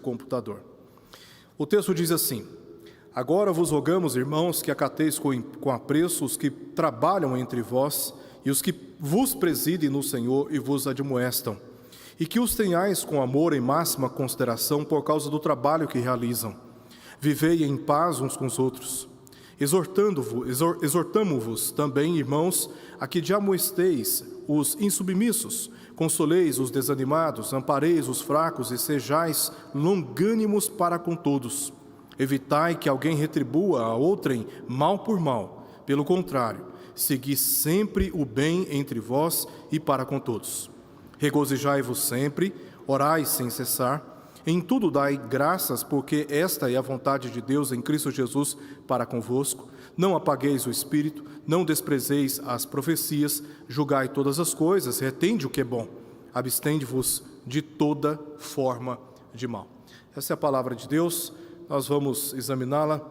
computador. O texto diz assim: agora vos rogamos, irmãos, que acateis com apreço os que trabalham entre vós e os que vos presidem no Senhor e vos admoestam, e que os tenhais com amor em máxima consideração por causa do trabalho que realizam. Vivei em paz uns com os outros. Exortamo-vos também, irmãos, a que admoesteis os insubmissos, consoleis os desanimados, ampareis os fracos e sejais longânimos para com todos. Evitai que alguém retribua a outrem mal por mal. Pelo contrário, segui sempre o bem entre vós e para com todos. Regozijai-vos sempre, orai sem cessar. Em tudo dai graças, porque esta é a vontade de Deus em Cristo Jesus para convosco. Não apagueis o Espírito, não desprezeis as profecias, julgai todas as coisas, retende o que é bom, abstende-vos de toda forma de mal. Essa é a palavra de Deus, nós vamos examiná-la,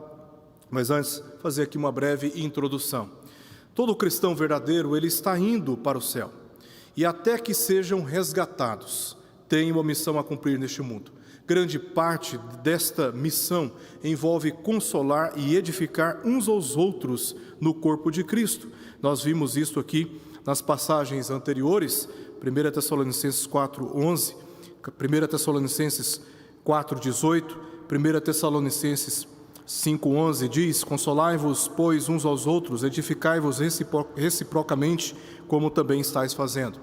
mas antes fazer aqui uma breve introdução. Todo cristão verdadeiro, ele está indo para o céu, e até que sejam resgatados, tem uma missão a cumprir neste mundo. Grande parte desta missão envolve consolar e edificar uns aos outros no corpo de Cristo. Nós vimos isso aqui nas passagens anteriores, 1 Tessalonicenses 4:11, 1 Tessalonicenses 4:18, 1 Tessalonicenses 5:11 diz: consolai-vos, pois, uns aos outros, edificai-vos reciprocamente, como também estáis fazendo.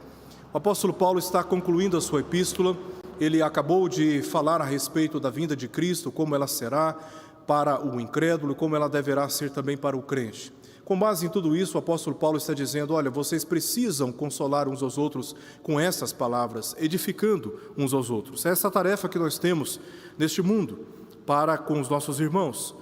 O apóstolo Paulo está concluindo a sua epístola. Ele acabou de falar a respeito da vinda de Cristo, como ela será para o incrédulo, como ela deverá ser também para o crente. Com base em tudo isso, o apóstolo Paulo está dizendo: olha, vocês precisam consolar uns aos outros com essas palavras, edificando uns aos outros. Essa é a tarefa que nós temos neste mundo para com os nossos irmãos.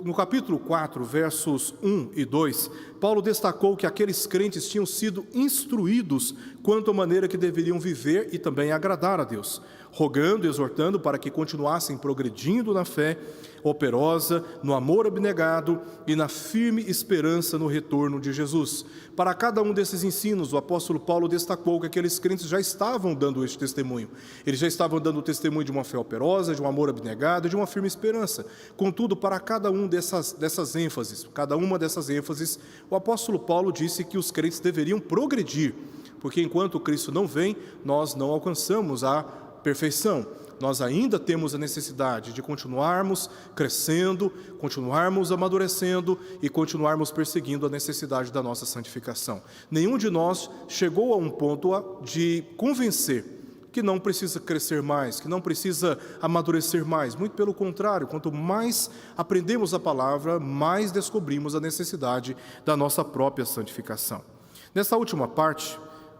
No capítulo 4, versos 1 e 2, Paulo destacou que aqueles crentes tinham sido instruídos quanto à maneira que deveriam viver e também agradar a Deus, rogando e exortando para que continuassem progredindo na fé operosa, no amor abnegado e na firme esperança no retorno de Jesus. Para cada um desses ensinos, o apóstolo Paulo destacou que aqueles crentes já estavam dando este testemunho. Eles já estavam dando o testemunho de uma fé operosa, de um amor abnegado, de uma firme esperança. Contudo, para cada um dessas ênfases, o apóstolo Paulo disse que os crentes deveriam progredir, porque enquanto Cristo não vem, nós não alcançamos a perfeição. Nós ainda temos a necessidade de continuarmos crescendo, continuarmos amadurecendo e continuarmos perseguindo a necessidade da nossa santificação. Nenhum de nós chegou a um ponto de convencer que não precisa crescer mais, que não precisa amadurecer mais. Muito pelo contrário, quanto mais aprendemos a palavra, mais descobrimos a necessidade da nossa própria santificação. Nessa última parte,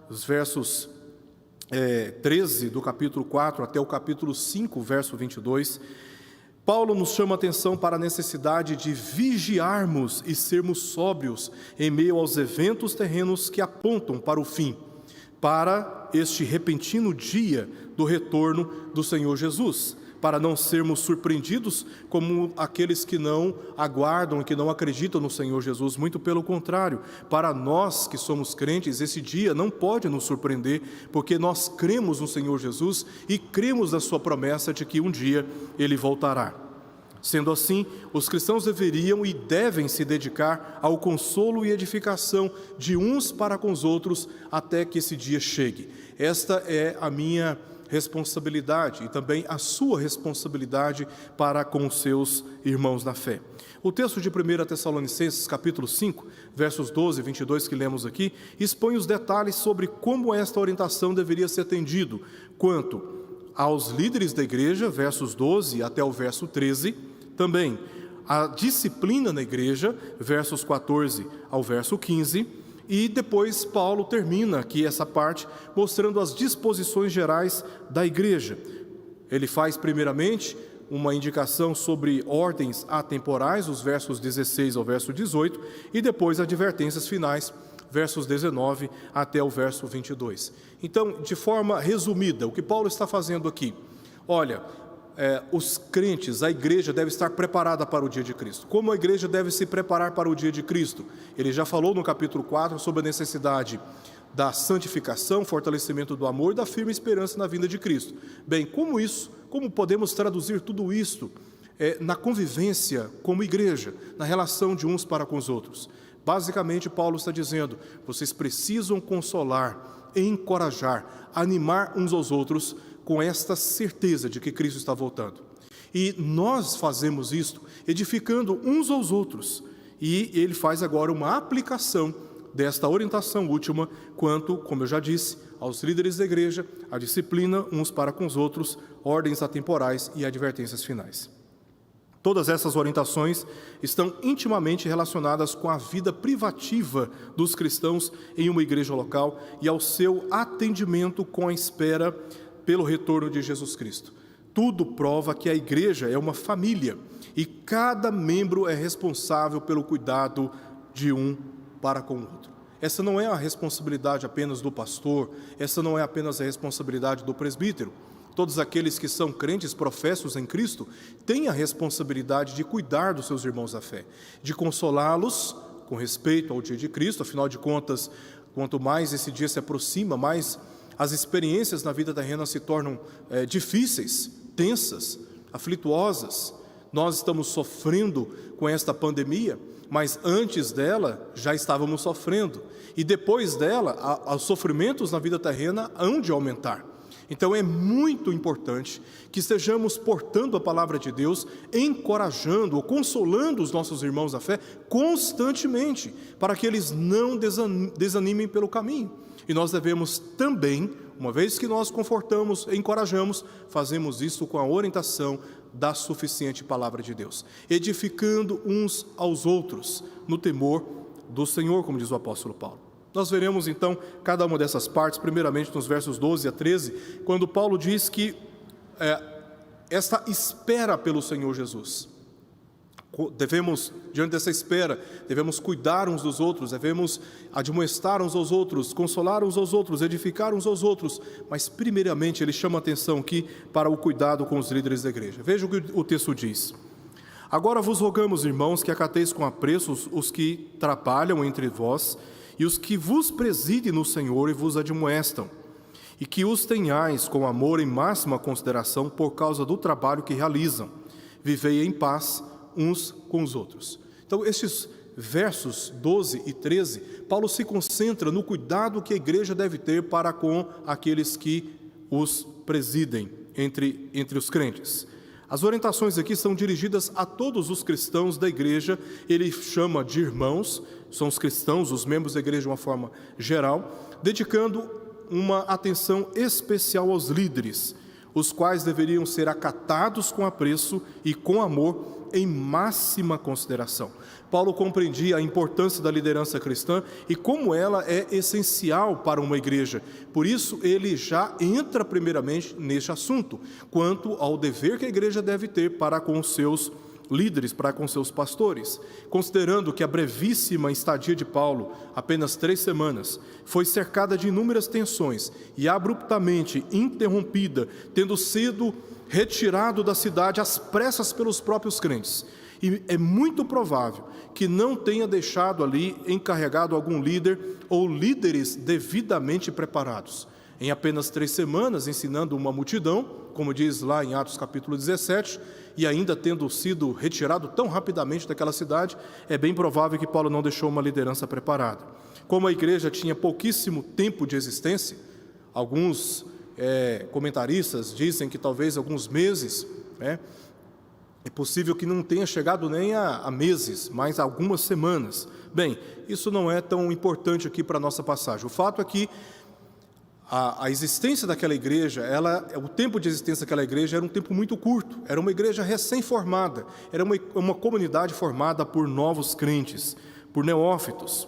os versos 13 do capítulo 4 até o capítulo 5, verso 22, Paulo nos chama a atenção para a necessidade de vigiarmos e sermos sóbrios em meio aos eventos terrenos que apontam para o fim, para este repentino dia do retorno do Senhor Jesus, para não sermos surpreendidos como aqueles que não aguardam e que não acreditam no Senhor Jesus. Muito pelo contrário, para nós que somos crentes, esse dia não pode nos surpreender, porque nós cremos no Senhor Jesus e cremos na sua promessa de que um dia Ele voltará. Sendo assim, os cristãos deveriam e devem se dedicar ao consolo e edificação de uns para com os outros até que esse dia chegue. Esta é a minha responsabilidade e também a sua responsabilidade para com os seus irmãos na fé. O texto de 1 Tessalonicenses, capítulo 5, versos 12 e 22 que lemos aqui, expõe os detalhes sobre como esta orientação deveria ser atendida quanto aos líderes da igreja, versos 12 até o verso 13, também a disciplina na igreja, versos 14 ao verso 15, e depois Paulo termina aqui essa parte mostrando as disposições gerais da igreja. Ele faz primeiramente uma indicação sobre ordens atemporais, os versos 16 ao verso 18, e depois advertências finais, versos 19 até o verso 22. Então, de forma resumida, o que Paulo está fazendo aqui? Olha, os crentes, a igreja deve estar preparada para o dia de Cristo. Como a igreja deve se preparar para o dia de Cristo? Ele já falou no capítulo 4 sobre a necessidade da santificação, fortalecimento do amor e da firme esperança na vinda de Cristo. Bem, como isso como podemos traduzir tudo isto na convivência como igreja, na relação de uns para com os outros? Basicamente, Paulo está dizendo: vocês precisam consolar, encorajar, animar uns aos outros com esta certeza de que Cristo está voltando. E nós fazemos isto edificando uns aos outros. E ele faz agora uma aplicação desta orientação última quanto, como eu já disse, aos líderes da igreja, a disciplina uns para com os outros, ordens atemporais e advertências finais. Todas essas orientações estão intimamente relacionadas com a vida privativa dos cristãos em uma igreja local e ao seu atendimento com a espera pelo retorno de Jesus Cristo. Tudo prova que a igreja é uma família e cada membro é responsável pelo cuidado de um para com o outro. Essa não é a responsabilidade apenas do pastor, essa não é apenas a responsabilidade do presbítero. Todos aqueles que são crentes, professos em Cristo, têm a responsabilidade de cuidar dos seus irmãos da fé, de consolá-los com respeito ao dia de Cristo. Afinal de contas, quanto mais esse dia se aproxima, mais as experiências na vida terrena se tornam difíceis, tensas, aflituosas. Nós estamos sofrendo com esta pandemia, mas antes dela já estávamos sofrendo. E depois dela, os sofrimentos na vida terrena hão de aumentar. Então é muito importante que estejamos portando a palavra de Deus, encorajando ou consolando os nossos irmãos da fé constantemente, para que eles não desanimem pelo caminho. E nós devemos também, uma vez que nós confortamos, encorajamos, fazemos isso com a orientação da suficiente palavra de Deus, edificando uns aos outros no temor do Senhor, como diz o apóstolo Paulo. Nós veremos então cada uma dessas partes, primeiramente nos versos 12 a 13, quando Paulo diz que esta espera pelo Senhor Jesus. Devemos, diante dessa espera, devemos cuidar uns dos outros, devemos admoestar uns aos outros, consolar uns aos outros, edificar uns aos outros, mas primeiramente ele chama a atenção aqui para o cuidado com os líderes da igreja. Veja o que o texto diz: agora vos rogamos, irmãos, que acateis com apreço os que trabalham entre vós e os que vos presidem no Senhor e vos admoestam, e que os tenhais com amor em máxima consideração por causa do trabalho que realizam. Vivei em paz uns com os outros. Então, estes versos 12 e 13, Paulo se concentra no cuidado que a igreja deve ter para com aqueles que os presidem entre os crentes. As orientações aqui são dirigidas a todos os cristãos da igreja. Ele chama de irmãos, são os cristãos, os membros da igreja de uma forma geral, dedicando uma atenção especial aos líderes, os quais deveriam ser acatados com apreço e com amor em máxima consideração. Paulo compreendia a importância da liderança cristã e como ela é essencial para uma igreja. Por isso, ele já entra primeiramente neste assunto, quanto ao dever que a igreja deve ter para com os seus líderes, para com seus pastores. Considerando que a brevíssima estadia de Paulo, apenas 3 semanas, foi cercada de inúmeras tensões e abruptamente interrompida, tendo sido retirado da cidade às pressas pelos próprios crentes. E é muito provável que não tenha deixado ali encarregado algum líder ou líderes devidamente preparados. Em apenas 3 semanas, ensinando uma multidão, como diz lá em Atos capítulo 17, e ainda tendo sido retirado tão rapidamente daquela cidade, é bem provável que Paulo não deixou uma liderança preparada. Como a igreja tinha pouquíssimo tempo de existência, alguns comentaristas dizem que talvez alguns meses, é possível que não tenha chegado nem a meses, mas a algumas semanas. Bem, isso não é tão importante aqui para a nossa passagem. O fato é que a existência daquela igreja, o tempo de existência daquela igreja era um tempo muito curto, era uma igreja recém-formada, era uma comunidade formada por novos crentes, por neófitos.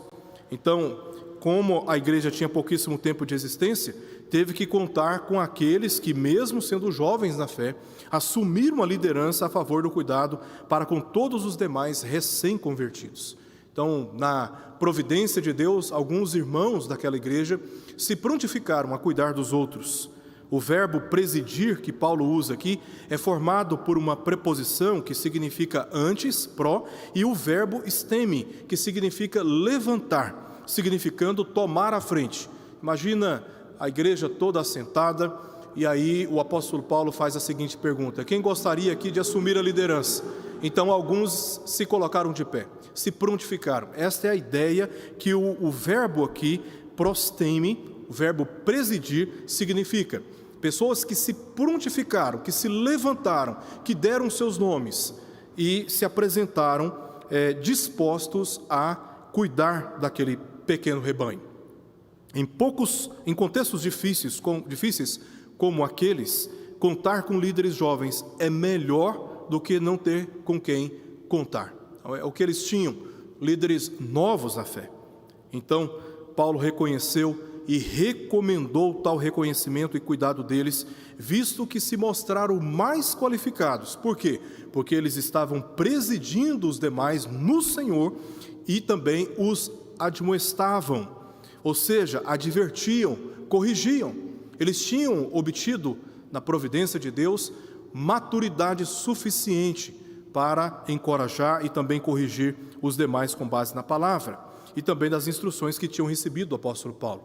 Então, como a igreja tinha pouquíssimo tempo de existência, teve que contar com aqueles que, mesmo sendo jovens na fé, assumiram a liderança a favor do cuidado para com todos os demais recém-convertidos. Então, na providência de Deus, alguns irmãos daquela igreja se prontificaram a cuidar dos outros. O verbo presidir, que Paulo usa aqui, é formado por uma preposição que significa antes, pró, e o verbo esteme, que significa levantar, significando tomar a frente. Imagina a igreja toda assentada, e aí o apóstolo Paulo faz a seguinte pergunta: quem gostaria aqui de assumir a liderança? Então alguns se colocaram de pé, se prontificaram. Esta é a ideia que o verbo aqui, prosteme, o verbo presidir, significa. Pessoas que se prontificaram, que se levantaram, que deram seus nomes e se apresentaram dispostos a cuidar daquele pequeno rebanho. Em contextos difíceis como aqueles, contar com líderes jovens é melhor do que não ter com quem contar. É o que eles tinham, líderes novos na fé. Então, Paulo reconheceu e recomendou tal reconhecimento e cuidado deles, visto que se mostraram mais qualificados. Por quê? Porque eles estavam presidindo os demais no Senhor e também os admoestavam, ou seja, advertiam, corrigiam. Eles tinham obtido, na providência de Deus, maturidade suficiente para encorajar e também corrigir os demais com base na palavra e também das instruções que tinham recebido do apóstolo Paulo.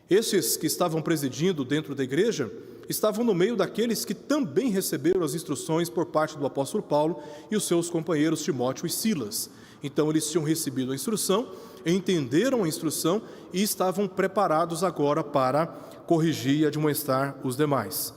Estes que estavam presidindo dentro da igreja estavam no meio daqueles que também receberam as instruções por parte do apóstolo Paulo e os seus companheiros Timóteo e Silas. Então eles tinham recebido a instrução, entenderam a instrução e estavam preparados agora para corrigir e admoestar os demais.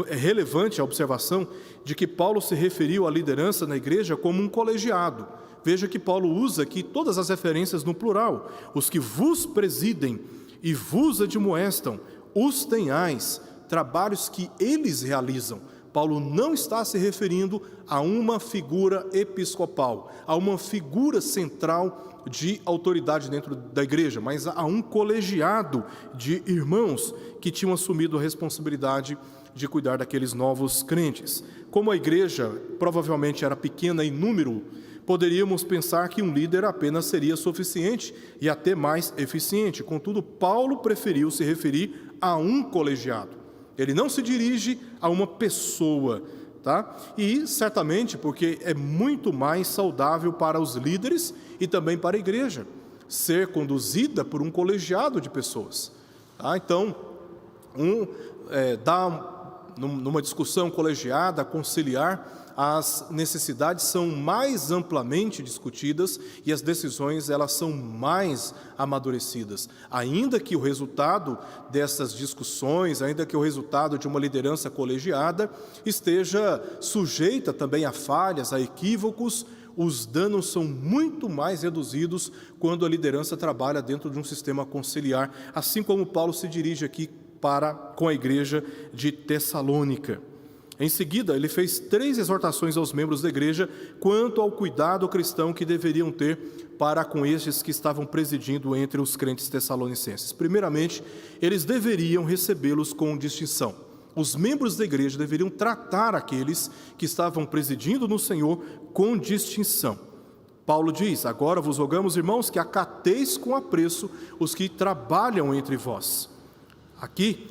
É relevante a observação de que Paulo se referiu à liderança na igreja como um colegiado. Veja que Paulo usa aqui todas as referências no plural. Os que vos presidem e vos admoestam, os tenhais, trabalhos que eles realizam. Paulo não está se referindo a uma figura episcopal, a uma figura central de autoridade dentro da igreja, mas a um colegiado de irmãos que tinham assumido a responsabilidade de cuidar daqueles novos crentes. Como a igreja provavelmente era pequena em número, poderíamos pensar que um líder apenas seria suficiente e até mais eficiente. Contudo, Paulo preferiu se referir a um colegiado. Ele não se dirige a uma pessoa, tá? E certamente porque é muito mais saudável para os líderes e também para a igreja ser conduzida por um colegiado de pessoas, tá? Então, numa discussão colegiada, conciliar, as necessidades são mais amplamente discutidas e as decisões elas são mais amadurecidas. Ainda que o resultado dessas discussões, ainda que o resultado de uma liderança colegiada esteja sujeita também a falhas, a equívocos, os danos são muito mais reduzidos quando a liderança trabalha dentro de um sistema conciliar, assim como Paulo se dirige aqui com a igreja de Tessalônica. Em seguida, ele fez 3 exortações aos membros da igreja quanto ao cuidado cristão que deveriam ter para com estes que estavam presidindo entre os crentes tessalonicenses. Primeiramente, eles deveriam recebê-los com distinção. Os membros da igreja deveriam tratar aqueles que estavam presidindo no Senhor com distinção. Paulo diz: agora vos rogamos, irmãos, que acateis com apreço os que trabalham entre vós. Aqui,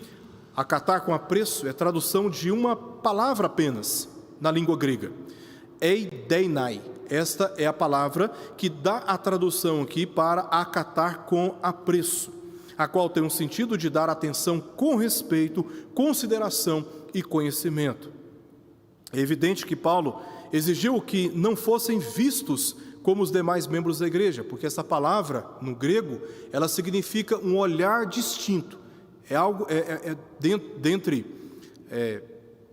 acatar com apreço é tradução de uma palavra apenas na língua grega, eideinai. Esta é a palavra que dá a tradução aqui para acatar com apreço, a qual tem um sentido de dar atenção com respeito, consideração e conhecimento. É evidente que Paulo exigiu que não fossem vistos como os demais membros da igreja, porque essa palavra, no grego, ela significa um olhar distinto. É algo, dentre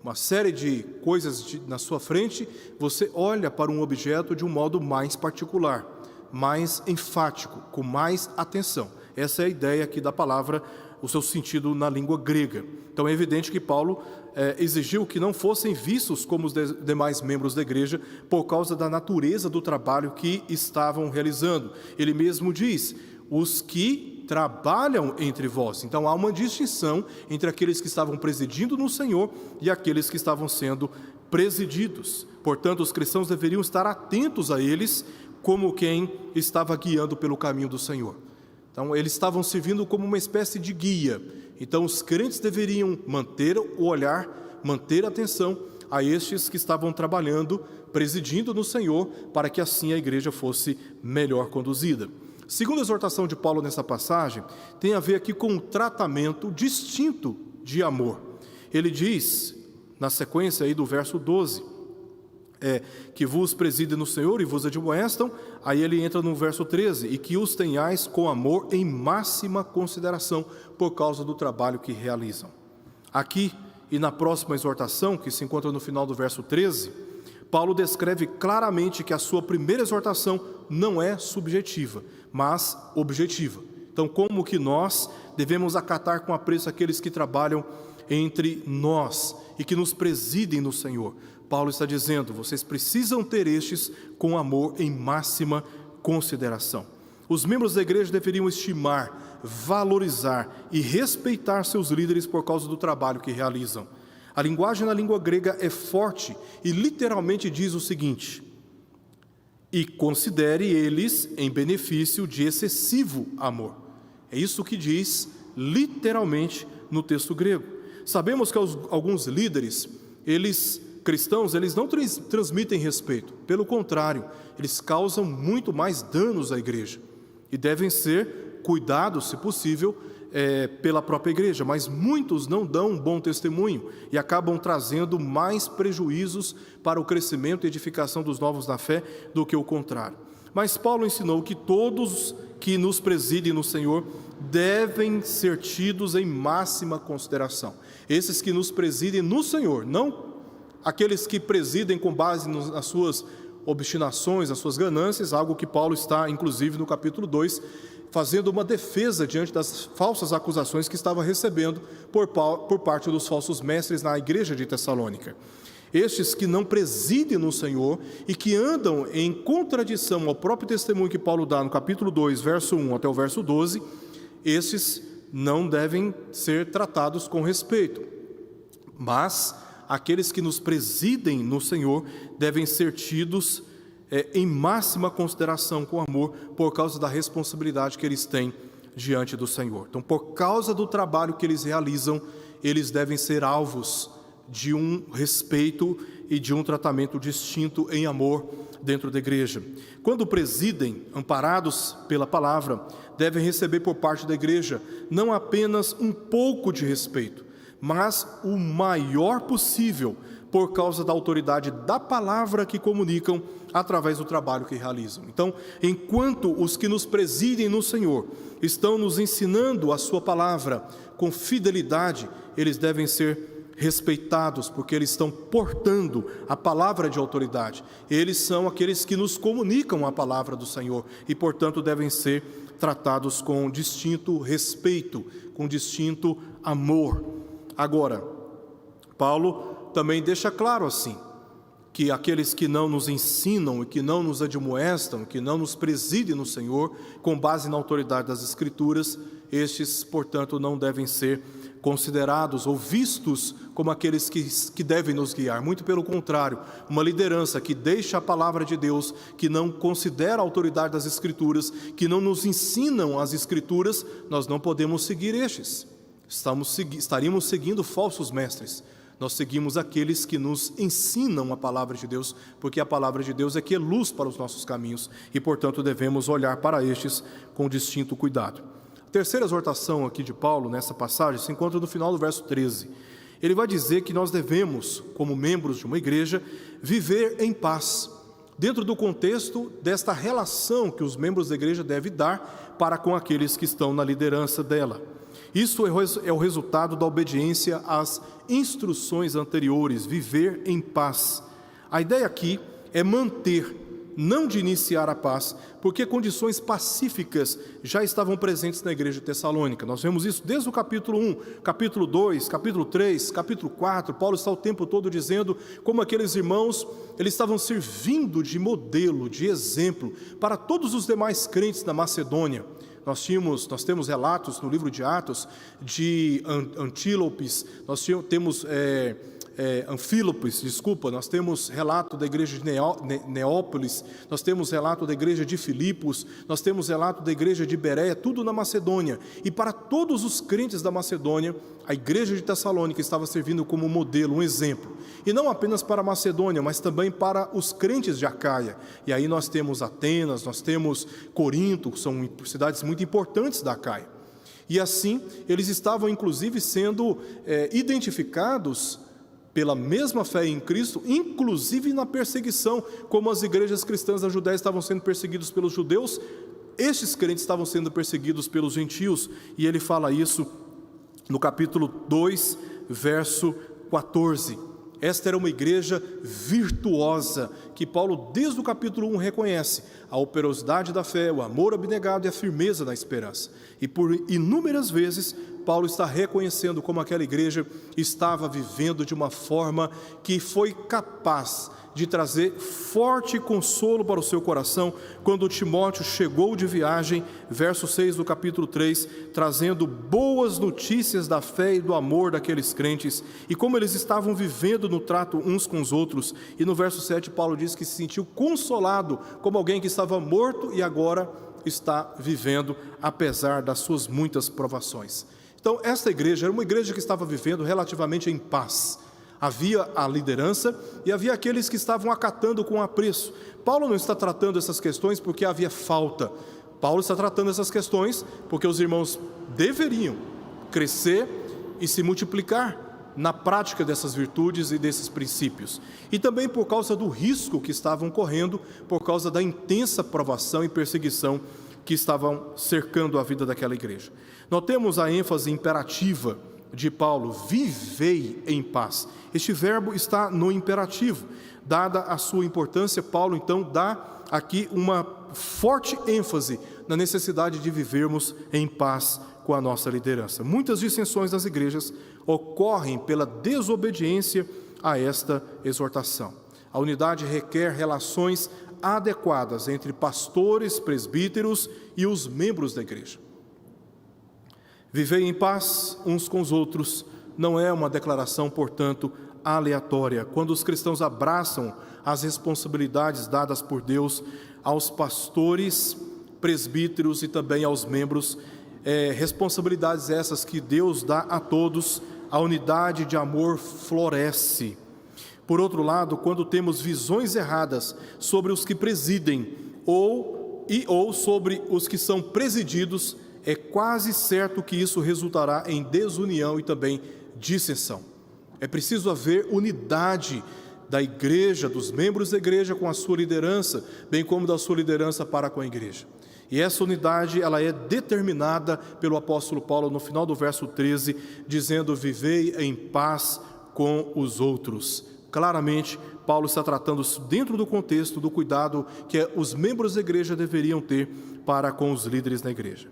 uma série de coisas na sua frente, você olha para um objeto de um modo mais particular, mais enfático, com mais atenção. Essa é a ideia aqui da palavra, o seu sentido na língua grega. Então é evidente que Paulo exigiu que não fossem vistos como os demais membros da igreja por causa da natureza do trabalho que estavam realizando. Ele mesmo diz: os que trabalham entre vós. Então há uma distinção entre aqueles que estavam presidindo no Senhor e aqueles que estavam sendo presididos. Portanto, os cristãos deveriam estar atentos a eles como quem estava guiando pelo caminho do Senhor. Então eles estavam servindo como uma espécie de guia. Então os crentes deveriam manter o olhar, manter a atenção a estes que estavam trabalhando, presidindo no Senhor, para que assim a igreja fosse melhor conduzida. Segunda exortação de Paulo nessa passagem tem a ver aqui com um tratamento distinto de amor. ele diz, na sequência aí do verso 12, que vos presidem no Senhor e vos admoestam. Aí ele entra no verso 13, e que os tenhais com amor em máxima consideração por causa do trabalho que realizam. Aqui e na próxima exortação, que se encontra no final do verso 13, Paulo descreve claramente que a sua primeira exortação não é subjetiva, mas objetiva. Então, como que nós devemos acatar com apreço aqueles que trabalham entre nós e que nos presidem no Senhor? Paulo está dizendo, vocês precisam ter estes com amor em máxima consideração. Os membros da igreja deveriam estimar, valorizar e respeitar seus líderes por causa do trabalho que realizam. A linguagem na língua grega é forte e literalmente diz o seguinte: e considere eles em benefício de excessivo amor. É isso que diz literalmente no texto grego. Sabemos que alguns líderes, cristãos, eles não transmitem respeito. Pelo contrário, eles causam muito mais danos à igreja. E devem ser cuidados, se possível, pela própria igreja. Mas muitos não dão um bom testemunho e acabam trazendo mais prejuízos para o crescimento e edificação dos novos na fé do que o contrário. Mas Paulo ensinou que todos que nos presidem no Senhor devem ser tidos em máxima consideração. Esses que nos presidem no Senhor, não aqueles que presidem com base nas suas obstinações, nas suas ganâncias, algo que Paulo está, inclusive, no capítulo 2, fazendo uma defesa diante das falsas acusações que estava recebendo por parte dos falsos mestres na igreja de Tessalônica. Estes que não presidem no Senhor e que andam em contradição ao próprio testemunho que Paulo dá no capítulo 2, verso 1 até o verso 12, estes não devem ser tratados com respeito. Mas aqueles que nos presidem no Senhor devem ser tidos em máxima consideração com amor por causa da responsabilidade que eles têm diante do Senhor. Então, por causa do trabalho que eles realizam, eles devem ser alvos de um respeito e de um tratamento distinto em amor dentro da igreja. Quando presidem, amparados pela palavra, devem receber por parte da igreja não apenas um pouco de respeito, mas o maior possível por causa da autoridade da palavra que comunicam através do trabalho que realizam. Então, enquanto os que nos presidem no Senhor estão nos ensinando a sua palavra com fidelidade, eles devem ser respeitados, porque eles estão portando a palavra de autoridade. Eles são aqueles que nos comunicam a palavra do Senhor e, portanto, devem ser tratados com distinto respeito, com distinto amor. Agora, Paulo também deixa claro assim, que aqueles que não nos ensinam e que não nos admoestam, que não nos presidem no Senhor, com base na autoridade das Escrituras, estes, portanto, não devem ser considerados ou vistos como aqueles que devem nos guiar. Muito pelo contrário, uma liderança que deixa a palavra de Deus, que não considera a autoridade das Escrituras, que não nos ensinam as Escrituras, nós não podemos seguir estes. Estaríamos seguindo falsos mestres. Nós seguimos aqueles que nos ensinam a palavra de Deus, porque a palavra de Deus é que é luz para os nossos caminhos e, portanto, devemos olhar para estes com distinto cuidado. A terceira exortação aqui de Paulo, nessa passagem, se encontra no final do verso 13. Ele vai dizer que nós devemos, como membros de uma igreja, viver em paz, dentro do contexto desta relação que os membros da igreja devem dar para com aqueles que estão na liderança dela. Isso é o resultado da obediência às instruções anteriores, viver em paz. A ideia aqui é manter, não de iniciar a paz, porque condições pacíficas já estavam presentes na igreja de Tessalônica. Nós vemos isso desde o capítulo 1, capítulo 2, capítulo 3, capítulo 4. Paulo está o tempo todo dizendo como aqueles irmãos, eles estavam servindo de modelo, de exemplo, para todos os demais crentes da Macedônia. Nós temos relatos no livro de Atos de Antílopes, nós temos Anfílopes, nós temos relato da igreja de Neópolis, nós temos relato da igreja de Filipos, nós temos relato da igreja de Bereia, tudo na Macedônia. E para todos os crentes da Macedônia, a igreja de Tessalônica estava servindo como modelo, um exemplo. E não apenas para a Macedônia, mas também para os crentes de Acaia. E aí nós temos Atenas, nós temos Corinto, que são cidades muito importantes da Acaia. E assim, eles estavam inclusive sendo identificados pela mesma fé em Cristo, inclusive na perseguição, como as igrejas cristãs da Judéia estavam sendo perseguidas pelos judeus, estes crentes estavam sendo perseguidos pelos gentios, e ele fala isso no capítulo 2, verso 14. Esta era uma igreja virtuosa, que Paulo desde o capítulo 1 reconhece a operosidade da fé, o amor abnegado e a firmeza da esperança. E por inúmeras vezes, Paulo está reconhecendo como aquela igreja estava vivendo de uma forma que foi capaz de trazer forte consolo para o seu coração, quando Timóteo chegou de viagem, verso 6 do capítulo 3, trazendo boas notícias da fé e do amor daqueles crentes, e como eles estavam vivendo no trato uns com os outros. E no verso 7 Paulo diz que se sentiu consolado, como alguém que estava morto e agora está vivendo, apesar das suas muitas provações. Então esta igreja era uma igreja que estava vivendo relativamente em paz. Havia a liderança e havia aqueles que estavam acatando com apreço. Paulo não está tratando essas questões porque havia falta. Paulo está tratando essas questões porque os irmãos deveriam crescer e se multiplicar na prática dessas virtudes e desses princípios. E também por causa do risco que estavam correndo, por causa da intensa provação e perseguição que estavam cercando a vida daquela igreja. Notemos a ênfase imperativa de Paulo: vivei em paz. Este verbo está no imperativo. Dada a sua importância, Paulo então dá aqui uma forte ênfase na necessidade de vivermos em paz com a nossa liderança. Muitas dissensões das igrejas ocorrem pela desobediência a esta exortação. A unidade requer relações adequadas entre pastores, presbíteros e os membros da igreja. Vivei em paz uns com os outros não é uma declaração, portanto, aleatória. Quando os cristãos abraçam as responsabilidades dadas por Deus aos pastores, presbíteros e também aos membros, responsabilidades essas que Deus dá a todos, a unidade de amor floresce. Por outro lado, quando temos visões erradas sobre os que presidem ou sobre os que são presididos, é quase certo que isso resultará em desunião e também dissensão. É preciso haver unidade da igreja, dos membros da igreja com a sua liderança, bem como da sua liderança para com a igreja. E essa unidade, ela é determinada pelo apóstolo Paulo no final do verso 13, dizendo: vivei em paz com os outros. Claramente, Paulo está tratando dentro do contexto do cuidado que os membros da igreja deveriam ter para com os líderes da igreja.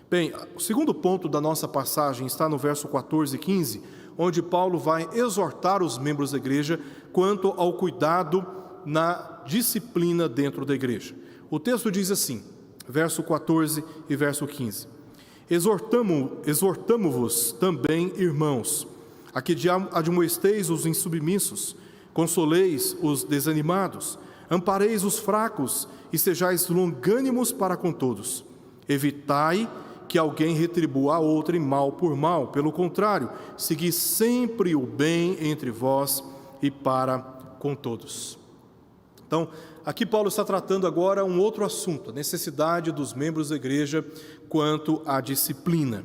Bem, o segundo ponto da nossa passagem está no verso 14 e 15, onde Paulo vai exortar os membros da igreja quanto ao cuidado na disciplina dentro da igreja. O texto diz assim, verso 14 e verso 15: Exortamo-vos também, irmãos, a que admoesteis os insubmissos, consoleis os desanimados, ampareis os fracos e sejais longânimos para com todos. Evitai que alguém retribua a outrem mal por mal. Pelo contrário, segui sempre o bem entre vós e para com todos. Então, aqui Paulo está tratando agora um outro assunto, a necessidade dos membros da igreja quanto à disciplina.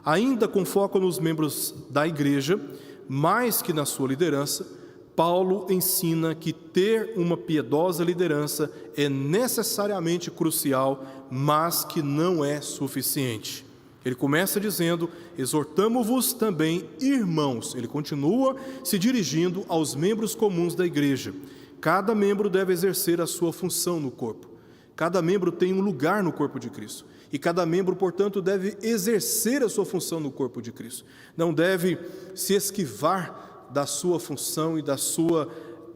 Ainda com foco nos membros da igreja, mais que na sua liderança, Paulo ensina que ter uma piedosa liderança é necessariamente crucial, mas que não é suficiente. Ele começa dizendo: exortamo-vos também, irmãos. Ele continua se dirigindo aos membros comuns da igreja. Cada membro deve exercer a sua função no corpo. Cada membro tem um lugar no corpo de Cristo. E cada membro, portanto, deve exercer a sua função no corpo de Cristo. Não deve se esquivar da sua função e da sua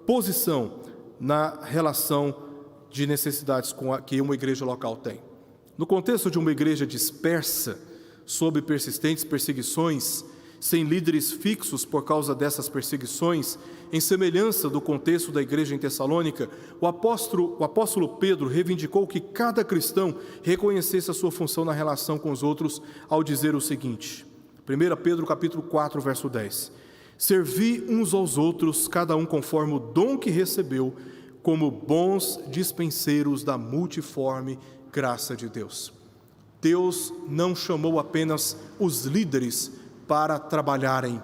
posição na relação de necessidades que uma igreja local tem. No contexto de uma igreja dispersa, sob persistentes perseguições, sem líderes fixos por causa dessas perseguições, em semelhança do contexto da igreja em Tessalônica, o apóstolo Pedro reivindicou que cada cristão reconhecesse a sua função na relação com os outros ao dizer o seguinte, 1 Pedro capítulo 4, verso 10: servi uns aos outros, cada um conforme o dom que recebeu, como bons dispenseiros da multiforme graça de Deus. Deus não chamou apenas os líderes para trabalharem.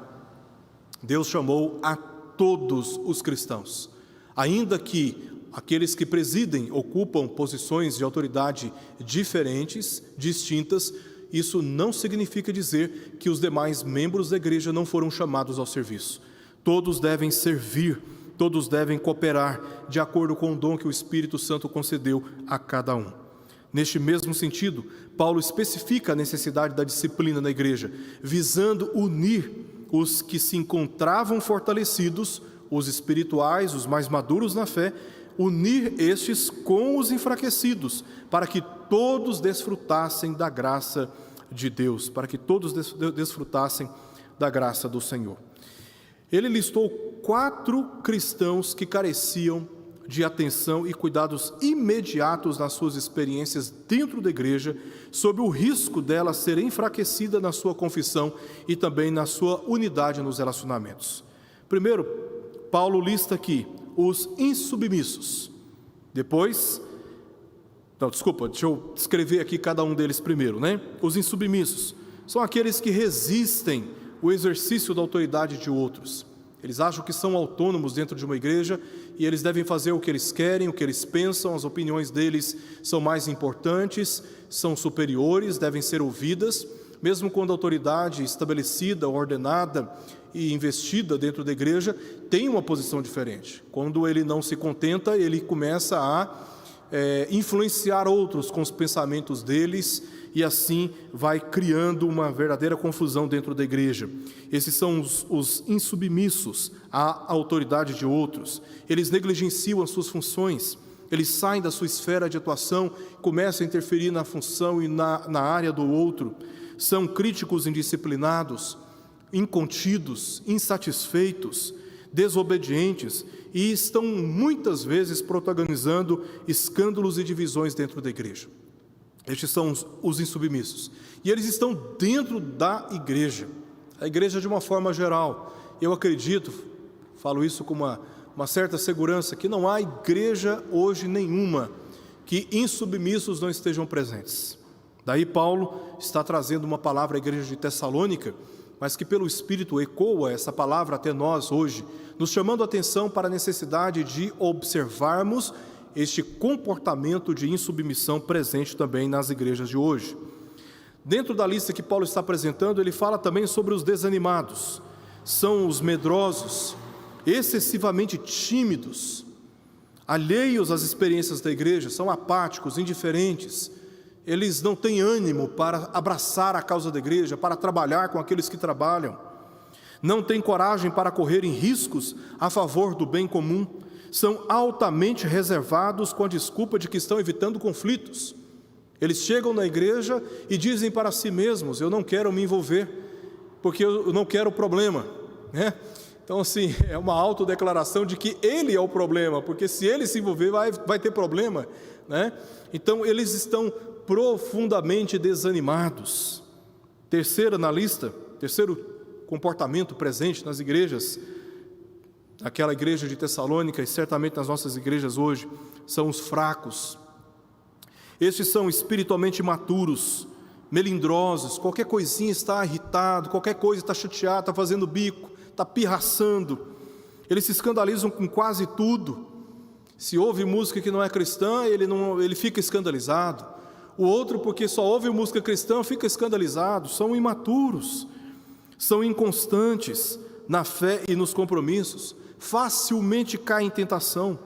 Deus chamou a todos os cristãos. Ainda que aqueles que presidem ocupam posições de autoridade diferentes, distintas, isso não significa dizer que os demais membros da igreja não foram chamados ao serviço. Todos devem servir, todos devem cooperar de acordo com o dom que o Espírito Santo concedeu a cada um. Neste mesmo sentido, Paulo especifica a necessidade da disciplina na igreja, visando unir os que se encontravam fortalecidos, os espirituais, os mais maduros na fé, unir estes com os enfraquecidos, para que todos desfrutassem da graça de Deus, para que todos desfrutassem da graça do Senhor. Ele listou 4 cristãos que careciam de atenção e cuidados imediatos nas suas experiências dentro da igreja, sob o risco dela ser enfraquecida na sua confissão e também na sua unidade nos relacionamentos. Primeiro, Paulo lista aqui os insubmissos. Depois, deixa eu escrever aqui cada um deles primeiro, né? Os insubmissos são aqueles que resistem o exercício da autoridade de outros. Eles acham que são autônomos dentro de uma igreja e eles devem fazer o que eles querem, o que eles pensam, as opiniões deles são mais importantes, são superiores, devem ser ouvidas, mesmo quando a autoridade estabelecida, ordenada e investida dentro da igreja tem uma posição diferente. Quando ele não se contenta, ele começa a influenciar outros com os pensamentos deles, e assim vai criando uma verdadeira confusão dentro da igreja. Esses são os insubmissos à autoridade de outros. Eles negligenciam as suas funções, eles saem da sua esfera de atuação, começam a interferir na função e na área do outro. São críticos indisciplinados, incontidos, insatisfeitos, desobedientes, e estão muitas vezes protagonizando escândalos e divisões dentro da igreja. Estes são os insubmissos. E eles estão dentro da igreja. A igreja de uma forma geral. Eu acredito, falo isso com uma certa segurança, que não há igreja hoje nenhuma que insubmissos não estejam presentes. Daí Paulo está trazendo uma palavra à igreja de Tessalônica, mas que pelo Espírito ecoa essa palavra até nós hoje, nos chamando a atenção para a necessidade de observarmos este comportamento de insubmissão presente também nas igrejas de hoje. Dentro da lista que Paulo está apresentando, ele fala também sobre os desanimados. São os medrosos, excessivamente tímidos, alheios às experiências da igreja, são apáticos, indiferentes. Eles não têm ânimo para abraçar a causa da igreja, para trabalhar com aqueles que trabalham. Não têm coragem para correrem riscos a favor do bem comum. São altamente reservados com a desculpa de que estão evitando conflitos. Eles chegam na igreja e dizem para si mesmos: eu não quero me envolver, porque eu não quero problema, né? Então, assim, é uma autodeclaração de que ele é o problema, porque se ele se envolver vai ter problema, né? Então, eles estão profundamente desanimados. Terceiro comportamento presente nas igrejas, aquela igreja de Tessalônica e certamente nas nossas igrejas hoje, são os fracos. Estes são espiritualmente imaturos, melindrosos, qualquer coisinha está irritado, qualquer coisa está chateado, está fazendo bico, está pirraçando. Eles se escandalizam com quase tudo. Se ouve música que não é cristã, ele fica escandalizado. O outro, porque só ouve música cristã, fica escandalizado. São imaturos, são inconstantes na fé e nos compromissos, facilmente caem em tentação,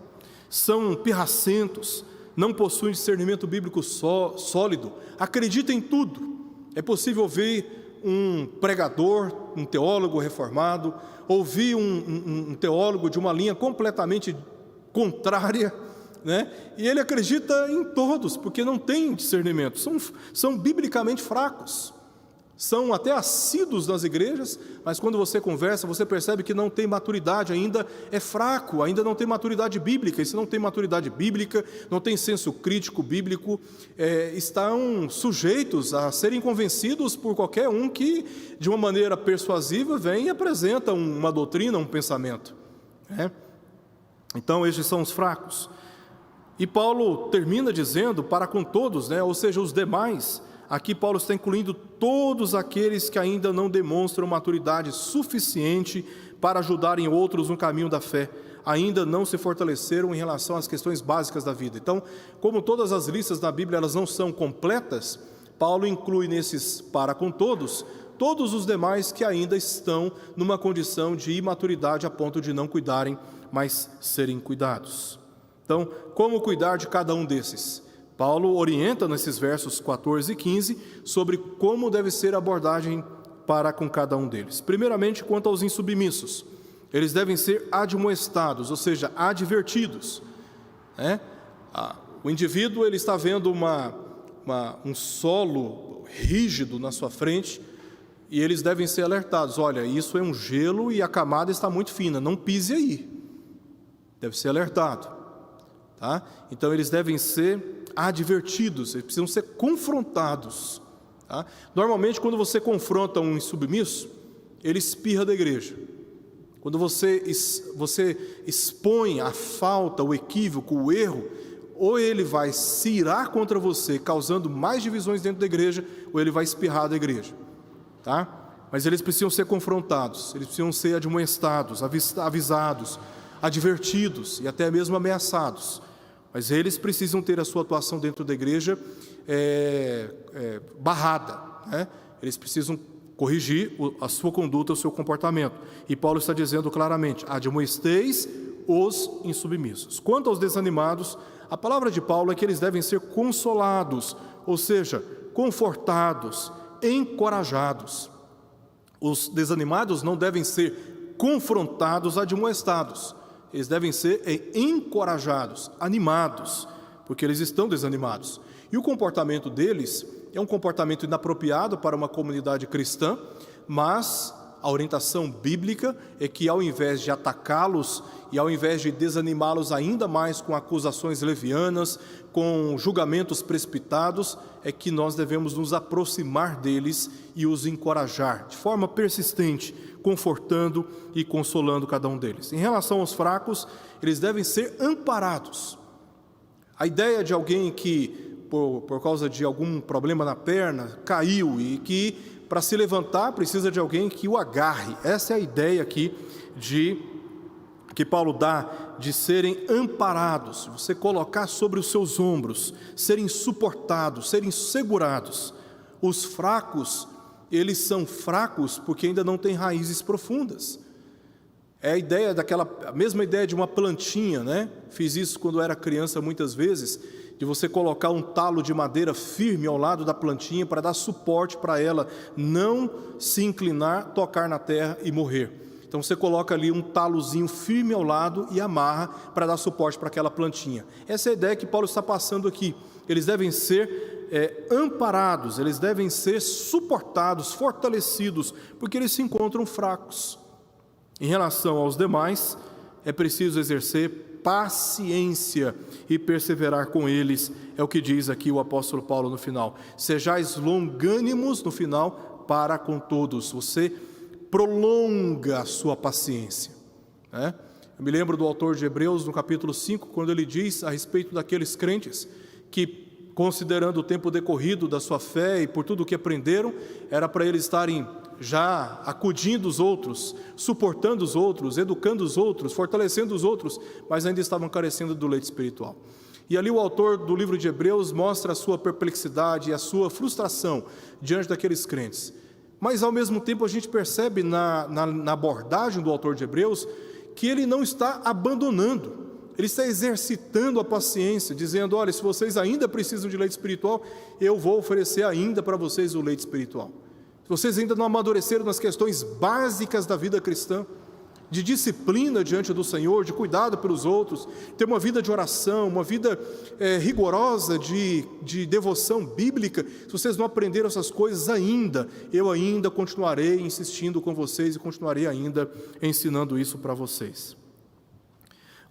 são pirracentos, não possuem discernimento bíblico sólido, acreditam em tudo. É possível ouvir um pregador, um teólogo reformado, ouvir um teólogo de uma linha completamente contrária, né? E ele acredita em todos, porque não tem discernimento, são biblicamente fracos. São até assíduos nas igrejas, mas quando você conversa, você percebe que não tem maturidade, ainda é fraco, ainda não tem maturidade bíblica. E se não tem maturidade bíblica, não tem senso crítico bíblico, estão sujeitos a serem convencidos por qualquer um que, de uma maneira persuasiva, vem e apresenta uma doutrina, um pensamento, né? Então, estes são os fracos. E Paulo termina dizendo para com todos, né? Ou seja, os demais, Aqui Paulo está incluindo todos aqueles que ainda não demonstram maturidade suficiente para ajudarem outros no caminho da fé, ainda não se fortaleceram em relação às questões básicas da vida. Então, como todas as listas da Bíblia elas não são completas, Paulo inclui nesses para com todos os demais que ainda estão numa condição de imaturidade a ponto de não cuidarem, mas serem cuidados. Então, como cuidar de cada um desses? Paulo orienta nesses versos 14 e 15 sobre como deve ser a abordagem para com cada um deles. Primeiramente, quanto aos insubmissos, eles devem ser admoestados, ou seja, advertidos. O indivíduo ele está vendo um solo rígido na sua frente e eles devem ser alertados. Olha, isso é um gelo e a camada está muito fina, não pise aí. Deve ser alertado. Tá? Então eles devem ser advertidos, eles precisam ser confrontados. Tá? Normalmente quando você confronta um insubmisso, ele espirra da igreja. Quando você expõe a falta, o equívoco, o erro, ou ele vai se irar contra você, causando mais divisões dentro da igreja, ou ele vai espirrar da igreja. Tá? Mas eles precisam ser confrontados, eles precisam ser admoestados, avisados, advertidos e até mesmo ameaçados. Mas eles precisam ter a sua atuação dentro da igreja barrada, né? Eles precisam corrigir a sua conduta, o seu comportamento. E Paulo está dizendo claramente: admoesteis os insubmissos. Quanto aos desanimados, a palavra de Paulo é que eles devem ser consolados, ou seja, confortados, encorajados. Os desanimados não devem ser confrontados, admoestados. Eles devem ser encorajados, animados, porque eles estão desanimados. E o comportamento deles é um comportamento inapropriado para uma comunidade cristã, mas a orientação bíblica é que ao invés de atacá-los e ao invés de desanimá-los ainda mais com acusações levianas, com julgamentos precipitados, é que nós devemos nos aproximar deles e os encorajar de forma persistente, confortando e consolando cada um deles. Em relação aos fracos, eles devem ser amparados. A ideia de alguém que, por causa de algum problema na perna, caiu e que, para se levantar, precisa de alguém que o agarre. Essa é a ideia aqui que Paulo dá de serem amparados, você colocar sobre os seus ombros, serem suportados, serem segurados. Os fracos, eles são fracos porque ainda não têm raízes profundas. É a mesma ideia de uma plantinha, né? Fiz isso quando era criança muitas vezes, de você colocar um talo de madeira firme ao lado da plantinha para dar suporte para ela não se inclinar, tocar na terra e morrer. Então você coloca ali um talozinho firme ao lado e amarra para dar suporte para aquela plantinha. Essa é a ideia que Paulo está passando aqui. Eles devem ser amparados, eles devem ser suportados, fortalecidos, porque eles se encontram fracos. Em relação aos demais, é preciso exercer paciência e perseverar com eles, é o que diz aqui o apóstolo Paulo no final. Sejais longânimos no final para com todos. Você prolonga a sua paciência, né? Eu me lembro do autor de Hebreus, no capítulo 5, quando ele diz a respeito daqueles crentes que, considerando o tempo decorrido da sua fé e por tudo o que aprenderam, era para eles estarem já acudindo os outros, suportando os outros, educando os outros, fortalecendo os outros, mas ainda estavam carecendo do leite espiritual. E ali o autor do livro de Hebreus mostra a sua perplexidade e a sua frustração diante daqueles crentes. Mas ao mesmo tempo a gente percebe na abordagem do autor de Hebreus que ele não está abandonando, ele está exercitando a paciência, dizendo: olha, se vocês ainda precisam de leite espiritual, eu vou oferecer ainda para vocês o leite espiritual. Se vocês ainda não amadureceram nas questões básicas da vida cristã, de disciplina diante do Senhor, de cuidado pelos outros, ter uma vida de oração, uma vida rigorosa de devoção bíblica, se vocês não aprenderam essas coisas ainda, eu ainda continuarei insistindo com vocês e continuarei ainda ensinando isso para vocês.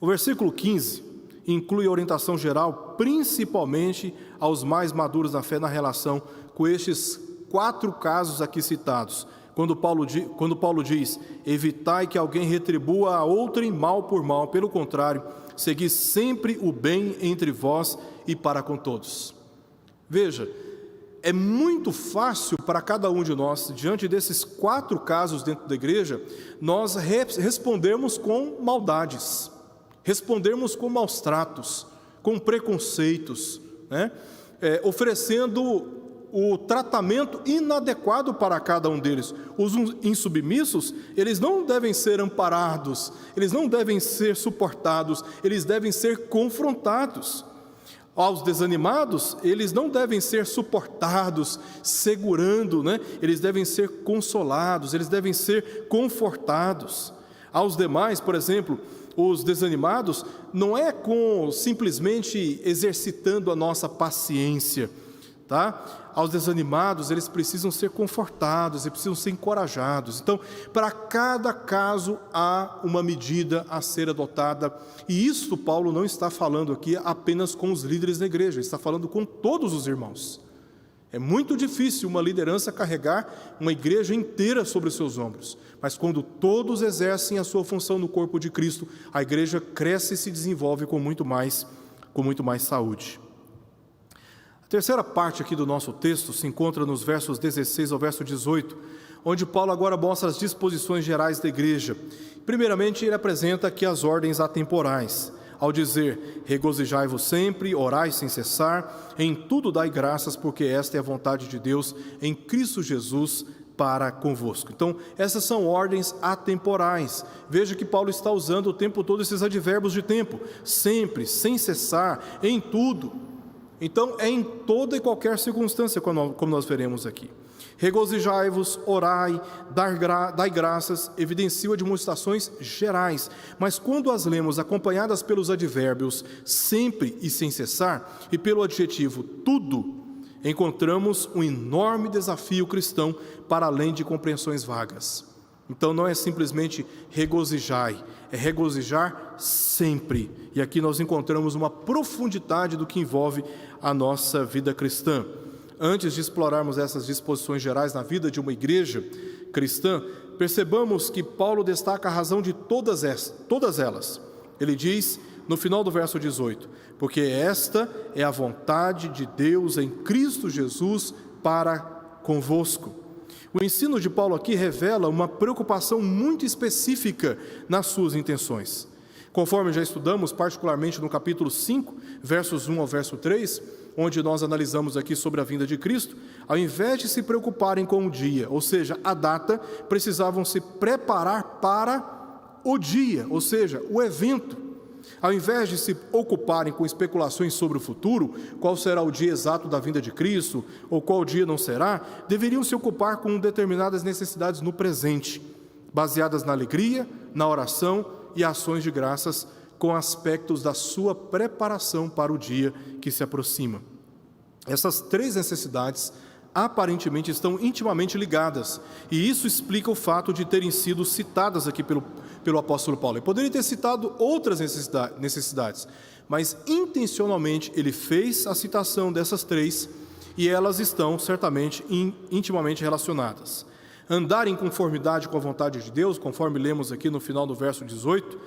O versículo 15 inclui a orientação geral, principalmente aos mais maduros na fé, na relação com estes 4 casos aqui citados. Quando Paulo diz: evitai que alguém retribua a outrem mal por mal, pelo contrário, segui sempre o bem entre vós e para com todos. Veja, é muito fácil para cada um de nós, diante desses 4 casos dentro da igreja, nós respondermos com maldades, respondermos com maus tratos, com preconceitos, né? Oferecendo o tratamento inadequado para cada um deles. Os insubmissos, eles não devem ser amparados, eles não devem ser suportados, eles devem ser confrontados. Aos desanimados, eles não devem ser suportados, segurando, né? Eles devem ser consolados, eles devem ser confortados. Aos demais, por exemplo, os desanimados, não é simplesmente exercitando a nossa paciência, tá? Aos desanimados, eles precisam ser confortados, eles precisam ser encorajados. Então, para cada caso há uma medida a ser adotada, e isso Paulo não está falando aqui apenas com os líderes da igreja, ele está falando com todos os irmãos. É muito difícil uma liderança carregar uma igreja inteira sobre os seus ombros, mas quando todos exercem a sua função no corpo de Cristo, a igreja cresce e se desenvolve com muito mais saúde. A terceira parte aqui do nosso texto se encontra nos versos 16 ao verso 18, onde Paulo agora mostra as disposições gerais da igreja. Primeiramente, ele apresenta aqui as ordens atemporais, ao dizer: regozijai-vos sempre, orai sem cessar, em tudo dai graças, porque esta é a vontade de Deus em Cristo Jesus para convosco. Então, essas são ordens atemporais. Veja que Paulo está usando o tempo todo esses advérbios de tempo: sempre, sem cessar, em tudo. Então, é em toda e qualquer circunstância, como nós veremos aqui. Regozijai-vos, orai, dai graças, evidenciam admoestações gerais, mas quando as lemos acompanhadas pelos advérbios sempre e sem cessar, e pelo adjetivo tudo, encontramos um enorme desafio cristão para além de compreensões vagas. Então não é simplesmente regozijai, é regozijar sempre. E aqui nós encontramos uma profundidade do que envolve a nossa vida cristã. Antes de explorarmos essas disposições gerais na vida de uma igreja cristã, percebamos que Paulo destaca a razão de todas elas. Ele diz no final do verso 18: porque esta é a vontade de Deus em Cristo Jesus para convosco. O ensino de Paulo aqui revela uma preocupação muito específica nas suas intenções. Conforme já estudamos, particularmente no capítulo 5, versos 1 ao verso 3, onde nós analisamos aqui sobre a vinda de Cristo, ao invés de se preocuparem com o dia, ou seja, a data, precisavam se preparar para o dia, ou seja, o evento. Ao invés de se ocuparem com especulações sobre o futuro, qual será o dia exato da vinda de Cristo, ou qual dia não será, deveriam se ocupar com determinadas necessidades no presente, baseadas na alegria, na oração e ações de graças, com aspectos da sua preparação para o dia que se aproxima. Essas 3 necessidades aparentemente estão intimamente ligadas, e isso explica o fato de terem sido citadas aqui pelo apóstolo Paulo. Ele poderia ter citado outras necessidades, mas intencionalmente ele fez a citação dessas 3, e elas estão certamente intimamente relacionadas. Andar em conformidade com a vontade de Deus, conforme lemos aqui no final do verso 18,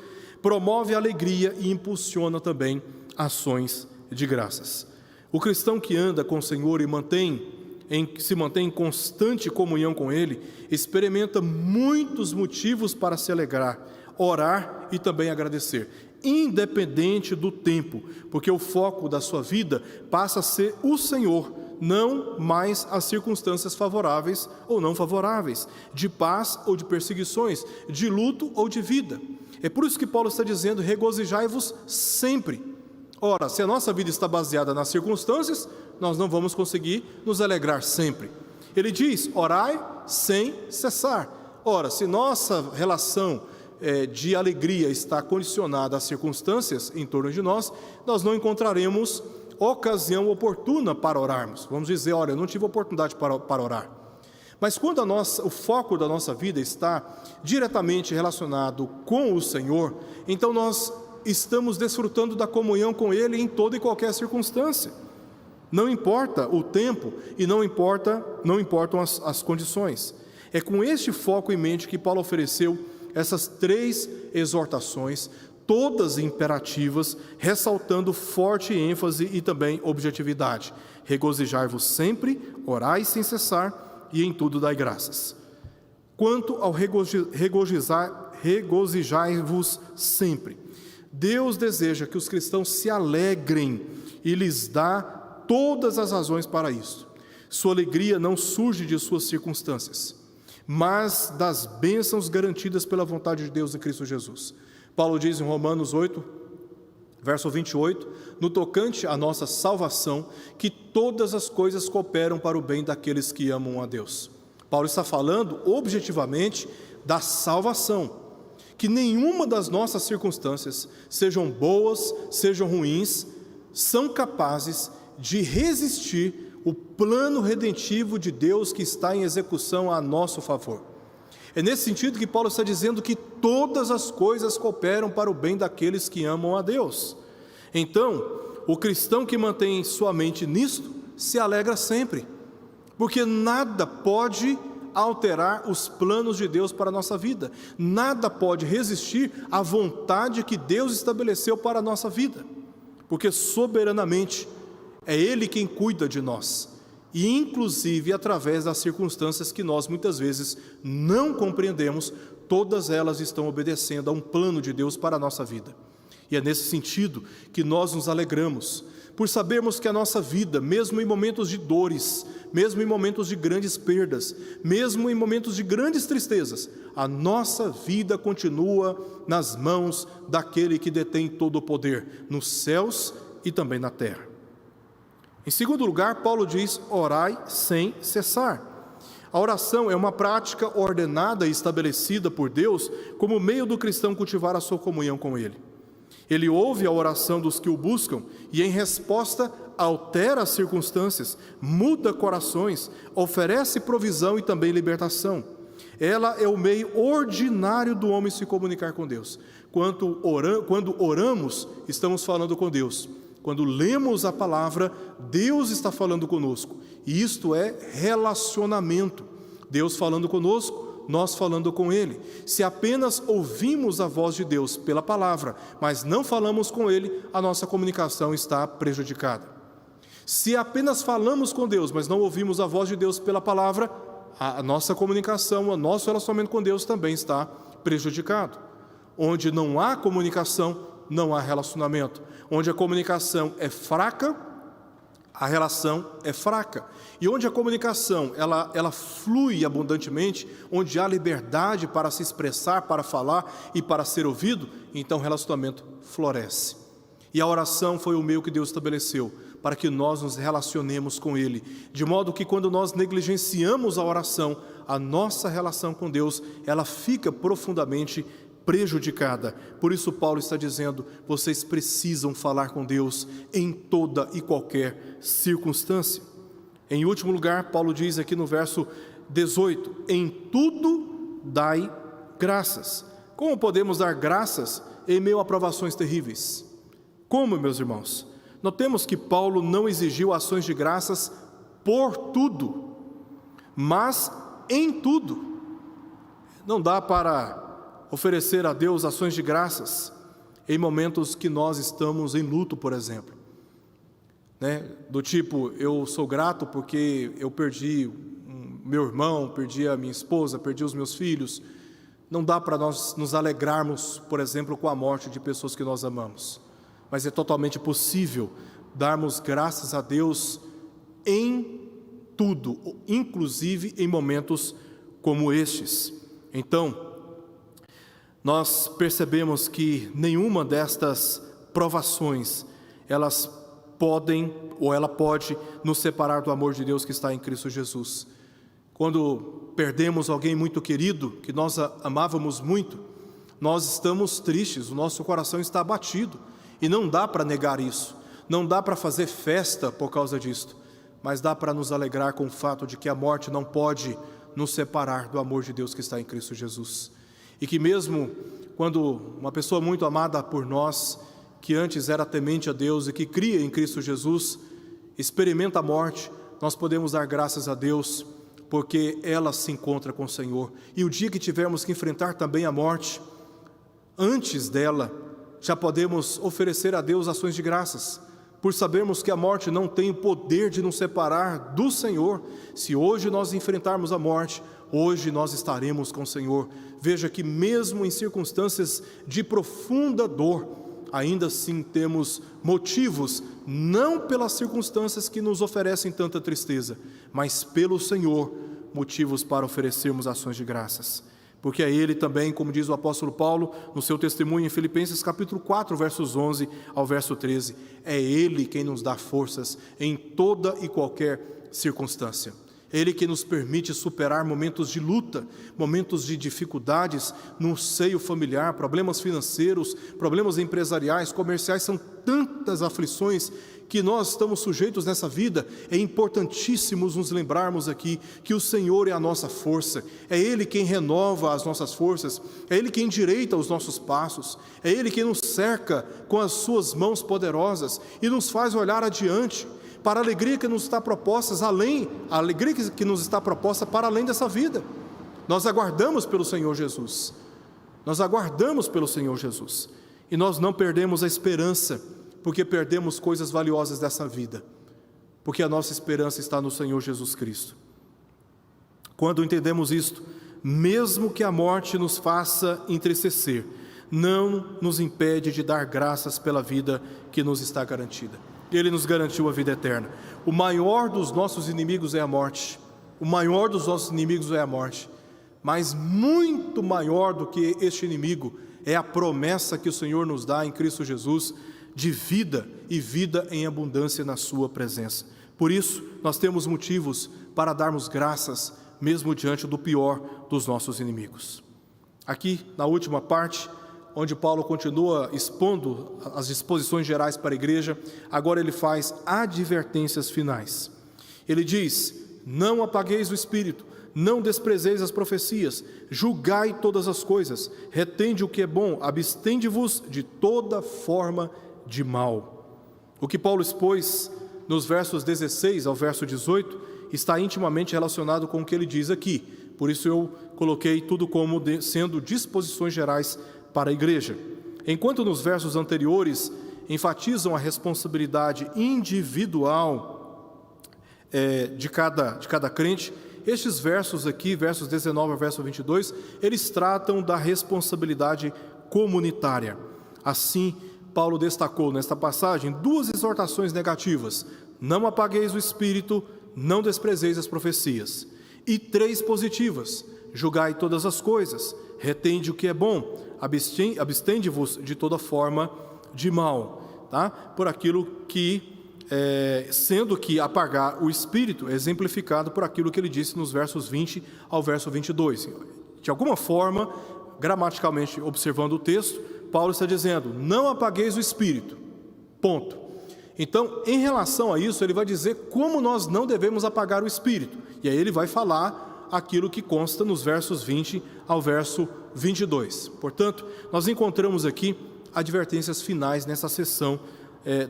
promove a alegria e impulsiona também ações de graças. O cristão que anda com o Senhor e se mantém em constante comunhão com Ele, experimenta muitos motivos para se alegrar, orar e também agradecer, independente do tempo, porque o foco da sua vida passa a ser o Senhor, não mais as circunstâncias favoráveis ou não favoráveis, de paz ou de perseguições, de luto ou de vida. É por isso que Paulo está dizendo: regozijai-vos sempre. Ora, se a nossa vida está baseada nas circunstâncias, nós não vamos conseguir nos alegrar sempre. Ele diz: orai sem cessar. Ora, se nossa relação de alegria está condicionada às circunstâncias em torno de nós, nós não encontraremos ocasião oportuna para orarmos. Vamos dizer: olha, eu não tive oportunidade para orar. Mas quando o foco da nossa vida está diretamente relacionado com o Senhor, então nós estamos desfrutando da comunhão com Ele em toda e qualquer circunstância. Não importa o tempo e não importam as condições. É com este foco em mente que Paulo ofereceu essas 3 exortações, todas imperativas, ressaltando forte ênfase e também objetividade. Regozijai-vos sempre, orai sem cessar e em tudo dai graças. Quanto ao regozijai-vos sempre, Deus deseja que os cristãos se alegrem e lhes dá todas as razões para isso. Sua alegria não surge de suas circunstâncias, mas das bênçãos garantidas pela vontade de Deus em Cristo Jesus. Paulo diz em Romanos 8, verso 28, no tocante à nossa salvação, que todas as coisas cooperam para o bem daqueles que amam a Deus. Paulo está falando objetivamente da salvação, que nenhuma das nossas circunstâncias, sejam boas, sejam ruins, são capazes de resistir o plano redentivo de Deus que está em execução a nosso favor. É nesse sentido que Paulo está dizendo que todas as coisas cooperam para o bem daqueles que amam a Deus. Então, o cristão que mantém sua mente nisto, se alegra sempre, porque nada pode alterar os planos de Deus para a nossa vida, nada pode resistir à vontade que Deus estabeleceu para a nossa vida, porque soberanamente é Ele quem cuida de nós, e inclusive através das circunstâncias que nós muitas vezes não compreendemos, todas elas estão obedecendo a um plano de Deus para a nossa vida. E é nesse sentido que nós nos alegramos, por sabermos que a nossa vida, mesmo em momentos de dores, mesmo em momentos de grandes perdas, mesmo em momentos de grandes tristezas, a nossa vida continua nas mãos daquele que detém todo o poder, nos céus e também na terra. Em segundo lugar, Paulo diz, orai sem cessar. A oração é uma prática ordenada e estabelecida por Deus como meio do cristão cultivar a sua comunhão com Ele. Ele ouve a oração dos que o buscam e, em resposta, altera as circunstâncias, muda corações, oferece provisão e também libertação. Ela é o meio ordinário do homem se comunicar com Deus. Quando oramos, estamos falando com Deus. Quando lemos a palavra, Deus está falando conosco. E isto é relacionamento. Deus falando conosco, nós falando com Ele. Se apenas ouvimos a voz de Deus pela palavra, mas não falamos com Ele, a nossa comunicação está prejudicada. Se apenas falamos com Deus, mas não ouvimos a voz de Deus pela palavra, a nossa comunicação, o nosso relacionamento com Deus também está prejudicado. Onde não há comunicação, não há relacionamento. Onde a comunicação é fraca, a relação é fraca. E onde a comunicação ela flui abundantemente, onde há liberdade para se expressar, para falar e para ser ouvido, então o relacionamento floresce. E a oração foi o meio que Deus estabeleceu para que nós nos relacionemos com Ele, de modo que quando nós negligenciamos a oração, a nossa relação com Deus, ela fica profundamente prejudicada. Por isso Paulo está dizendo, vocês precisam falar com Deus em toda e qualquer circunstância. Em último lugar, Paulo diz aqui no verso 18, em tudo dai graças. Como podemos dar graças em meio a provações terríveis? Como, meus irmãos? Notemos que Paulo não exigiu ações de graças por tudo, mas em tudo. Não dá para oferecer a Deus ações de graças em momentos que nós estamos em luto, por exemplo, do tipo, eu sou grato porque eu perdi meu irmão, perdi a minha esposa, perdi os meus filhos. Não dá para nós nos alegrarmos, por exemplo, com a morte de pessoas que nós amamos, mas é totalmente possível darmos graças a Deus em tudo, inclusive em momentos como estes. Então, nós percebemos que nenhuma destas provações, elas podem, ou ela pode nos separar do amor de Deus que está em Cristo Jesus. Quando perdemos alguém muito querido, que nós amávamos muito, nós estamos tristes, o nosso coração está abatido, e não dá para negar isso, não dá para fazer festa por causa disto, mas dá para nos alegrar com o fato de que a morte não pode nos separar do amor de Deus que está em Cristo Jesus. E que mesmo quando uma pessoa muito amada por nós, que antes era temente a Deus e que cria em Cristo Jesus, experimenta a morte, nós podemos dar graças a Deus, porque ela se encontra com o Senhor. E o dia que tivermos que enfrentar também a morte, antes dela, já podemos oferecer a Deus ações de graças, por sabermos que a morte não tem o poder de nos separar do Senhor. Se hoje nós enfrentarmos a morte, hoje nós estaremos com o Senhor. Veja que mesmo em circunstâncias de profunda dor, ainda assim temos motivos, não pelas circunstâncias que nos oferecem tanta tristeza, mas pelo Senhor, motivos para oferecermos ações de graças. Porque é Ele também, como diz o apóstolo Paulo, no seu testemunho em Filipenses capítulo 4, versos 11 ao verso 13, é Ele quem nos dá forças em toda e qualquer circunstância. É Ele que nos permite superar momentos de luta, momentos de dificuldades no seio familiar, problemas financeiros, problemas empresariais, comerciais, são tantas aflições que nós estamos sujeitos nessa vida. É importantíssimo nos lembrarmos aqui que o Senhor é a nossa força, é Ele quem renova as nossas forças, é Ele quem endireita os nossos passos, é Ele quem nos cerca com as suas mãos poderosas e nos faz olhar adiante, para a alegria que nos está proposta, para além dessa vida. Nós aguardamos pelo Senhor Jesus, e nós não perdemos a esperança, porque perdemos coisas valiosas dessa vida, porque a nossa esperança está no Senhor Jesus Cristo. Quando entendemos isto, mesmo que a morte nos faça entristecer, não nos impede de dar graças pela vida que nos está garantida. Ele nos garantiu a vida eterna. O maior dos nossos inimigos é a morte. Mas muito maior do que este inimigo é a promessa que o Senhor nos dá em Cristo Jesus de vida e vida em abundância na sua presença. Por isso, nós temos motivos para darmos graças, mesmo diante do pior dos nossos inimigos. Aqui, na última parte, onde Paulo continua expondo as disposições gerais para a igreja, agora ele faz advertências finais. Ele diz: não apagueis o espírito, não desprezeis as profecias, julgai todas as coisas, retende o que é bom, abstende-vos de toda forma de mal. O que Paulo expôs nos versos 16 ao verso 18 está intimamente relacionado com o que ele diz aqui. Por isso eu coloquei tudo como sendo disposições gerais para a igreja. Enquanto nos versos anteriores enfatizam a responsabilidade individual de cada crente, estes versos aqui, versos 19 ao verso 22, eles tratam da responsabilidade comunitária. Assim, Paulo destacou nesta passagem duas exortações negativas: não apagueis o espírito, não desprezeis as profecias, e três positivas: julgai todas as coisas, retende o que é bom, abstende-vos de toda forma de mal, tá? Por aquilo que, sendo que apagar o espírito é exemplificado por aquilo que ele disse nos versos 20 ao verso 22. De alguma forma, gramaticalmente observando o texto, Paulo está dizendo: não apagueis o espírito, ponto. Então, em relação a isso, ele vai dizer como nós não devemos apagar o espírito, e aí ele vai falar aquilo que consta nos versos 20 ao verso 22. Portanto, nós encontramos aqui advertências finais nessa seção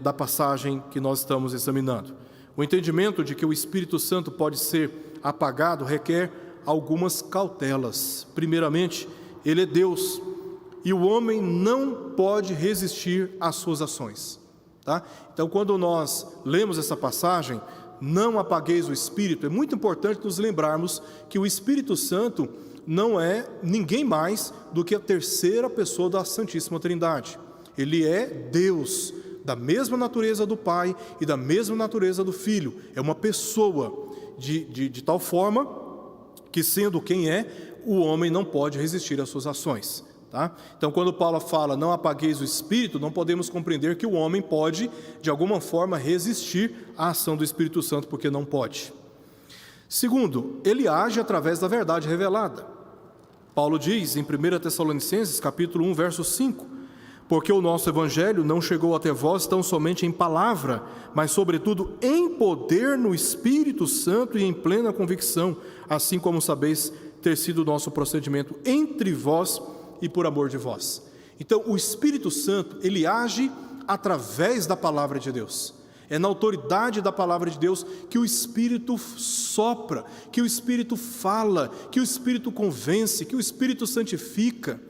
da passagem que nós estamos examinando. O entendimento de que o Espírito Santo pode ser apagado requer algumas cautelas. Primeiramente, ele é Deus, e o homem não pode resistir às suas ações, tá? Então, quando nós lemos essa passagem, não apagueis o Espírito, é muito importante nos lembrarmos que o Espírito Santo não é ninguém mais do que a terceira pessoa da Santíssima Trindade. Ele é Deus, da mesma natureza do Pai e da mesma natureza do Filho. É uma pessoa de tal forma que, sendo quem é, o homem não pode resistir às suas ações, tá? Então, quando Paulo fala não apagueis o Espírito, não podemos compreender que o homem pode, de alguma forma, resistir à ação do Espírito Santo, porque não pode. Segundo, ele age através da verdade revelada. Paulo diz em 1 Tessalonicenses, capítulo 1, verso 5, porque o nosso evangelho não chegou até vós tão somente em palavra, mas sobretudo em poder no Espírito Santo e em plena convicção, assim como sabeis ter sido o nosso procedimento entre vós e por amor de vós. Então, o Espírito Santo, ele age através da palavra de Deus. É na autoridade da palavra de Deus que o Espírito sopra, que o Espírito fala, que o Espírito convence, que o Espírito santifica.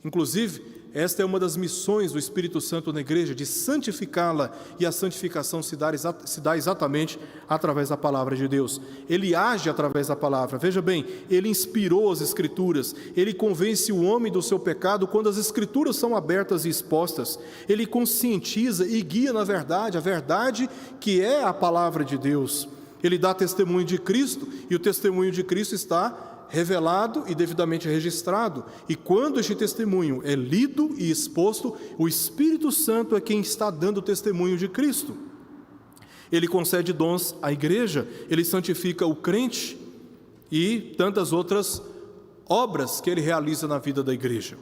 Inclusive, esta é uma das missões do Espírito Santo na igreja, de santificá-la, e a santificação se dá exatamente através da palavra de Deus. Ele age através da palavra. Veja bem, ele inspirou as Escrituras, ele convence o homem do seu pecado quando as Escrituras são abertas e expostas, ele conscientiza e guia na verdade, a verdade que é a palavra de Deus. Ele dá testemunho de Cristo, e o testemunho de Cristo está revelado e devidamente registrado, e quando este testemunho é lido e exposto, o Espírito Santo é quem está dando testemunho de Cristo. Ele concede dons à igreja, ele santifica o crente e tantas outras obras que ele realiza na vida da igreja.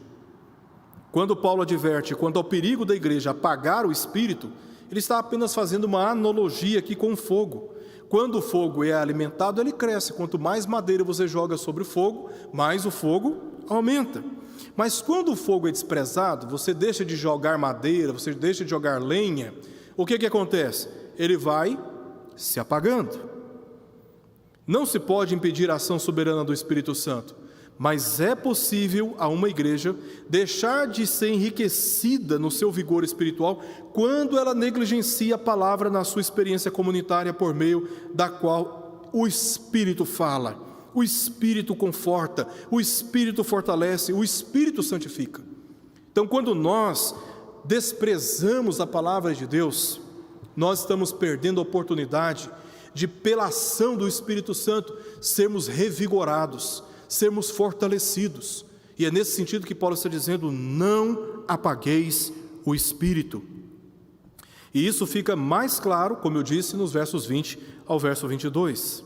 Quando Paulo adverte quanto ao perigo da igreja apagar o Espírito, ele está apenas fazendo uma analogia aqui com o fogo. Quando o fogo é alimentado, ele cresce. Quanto mais madeira você joga sobre o fogo, mais o fogo aumenta. Mas quando o fogo é desprezado, você deixa de jogar madeira, você deixa de jogar lenha, o que acontece? Ele vai se apagando. Não se pode impedir a ação soberana do Espírito Santo, mas é possível a uma igreja deixar de ser enriquecida no seu vigor espiritual quando ela negligencia a palavra na sua experiência comunitária, por meio da qual o Espírito fala, o Espírito conforta, o Espírito fortalece, o Espírito santifica. Então, quando nós desprezamos a palavra de Deus, nós estamos perdendo a oportunidade de, pela ação do Espírito Santo, sermos revigorados, sermos fortalecidos. E é nesse sentido que Paulo está dizendo: não apagueis o Espírito. E isso fica mais claro, como eu disse, nos versos 20 ao verso 22.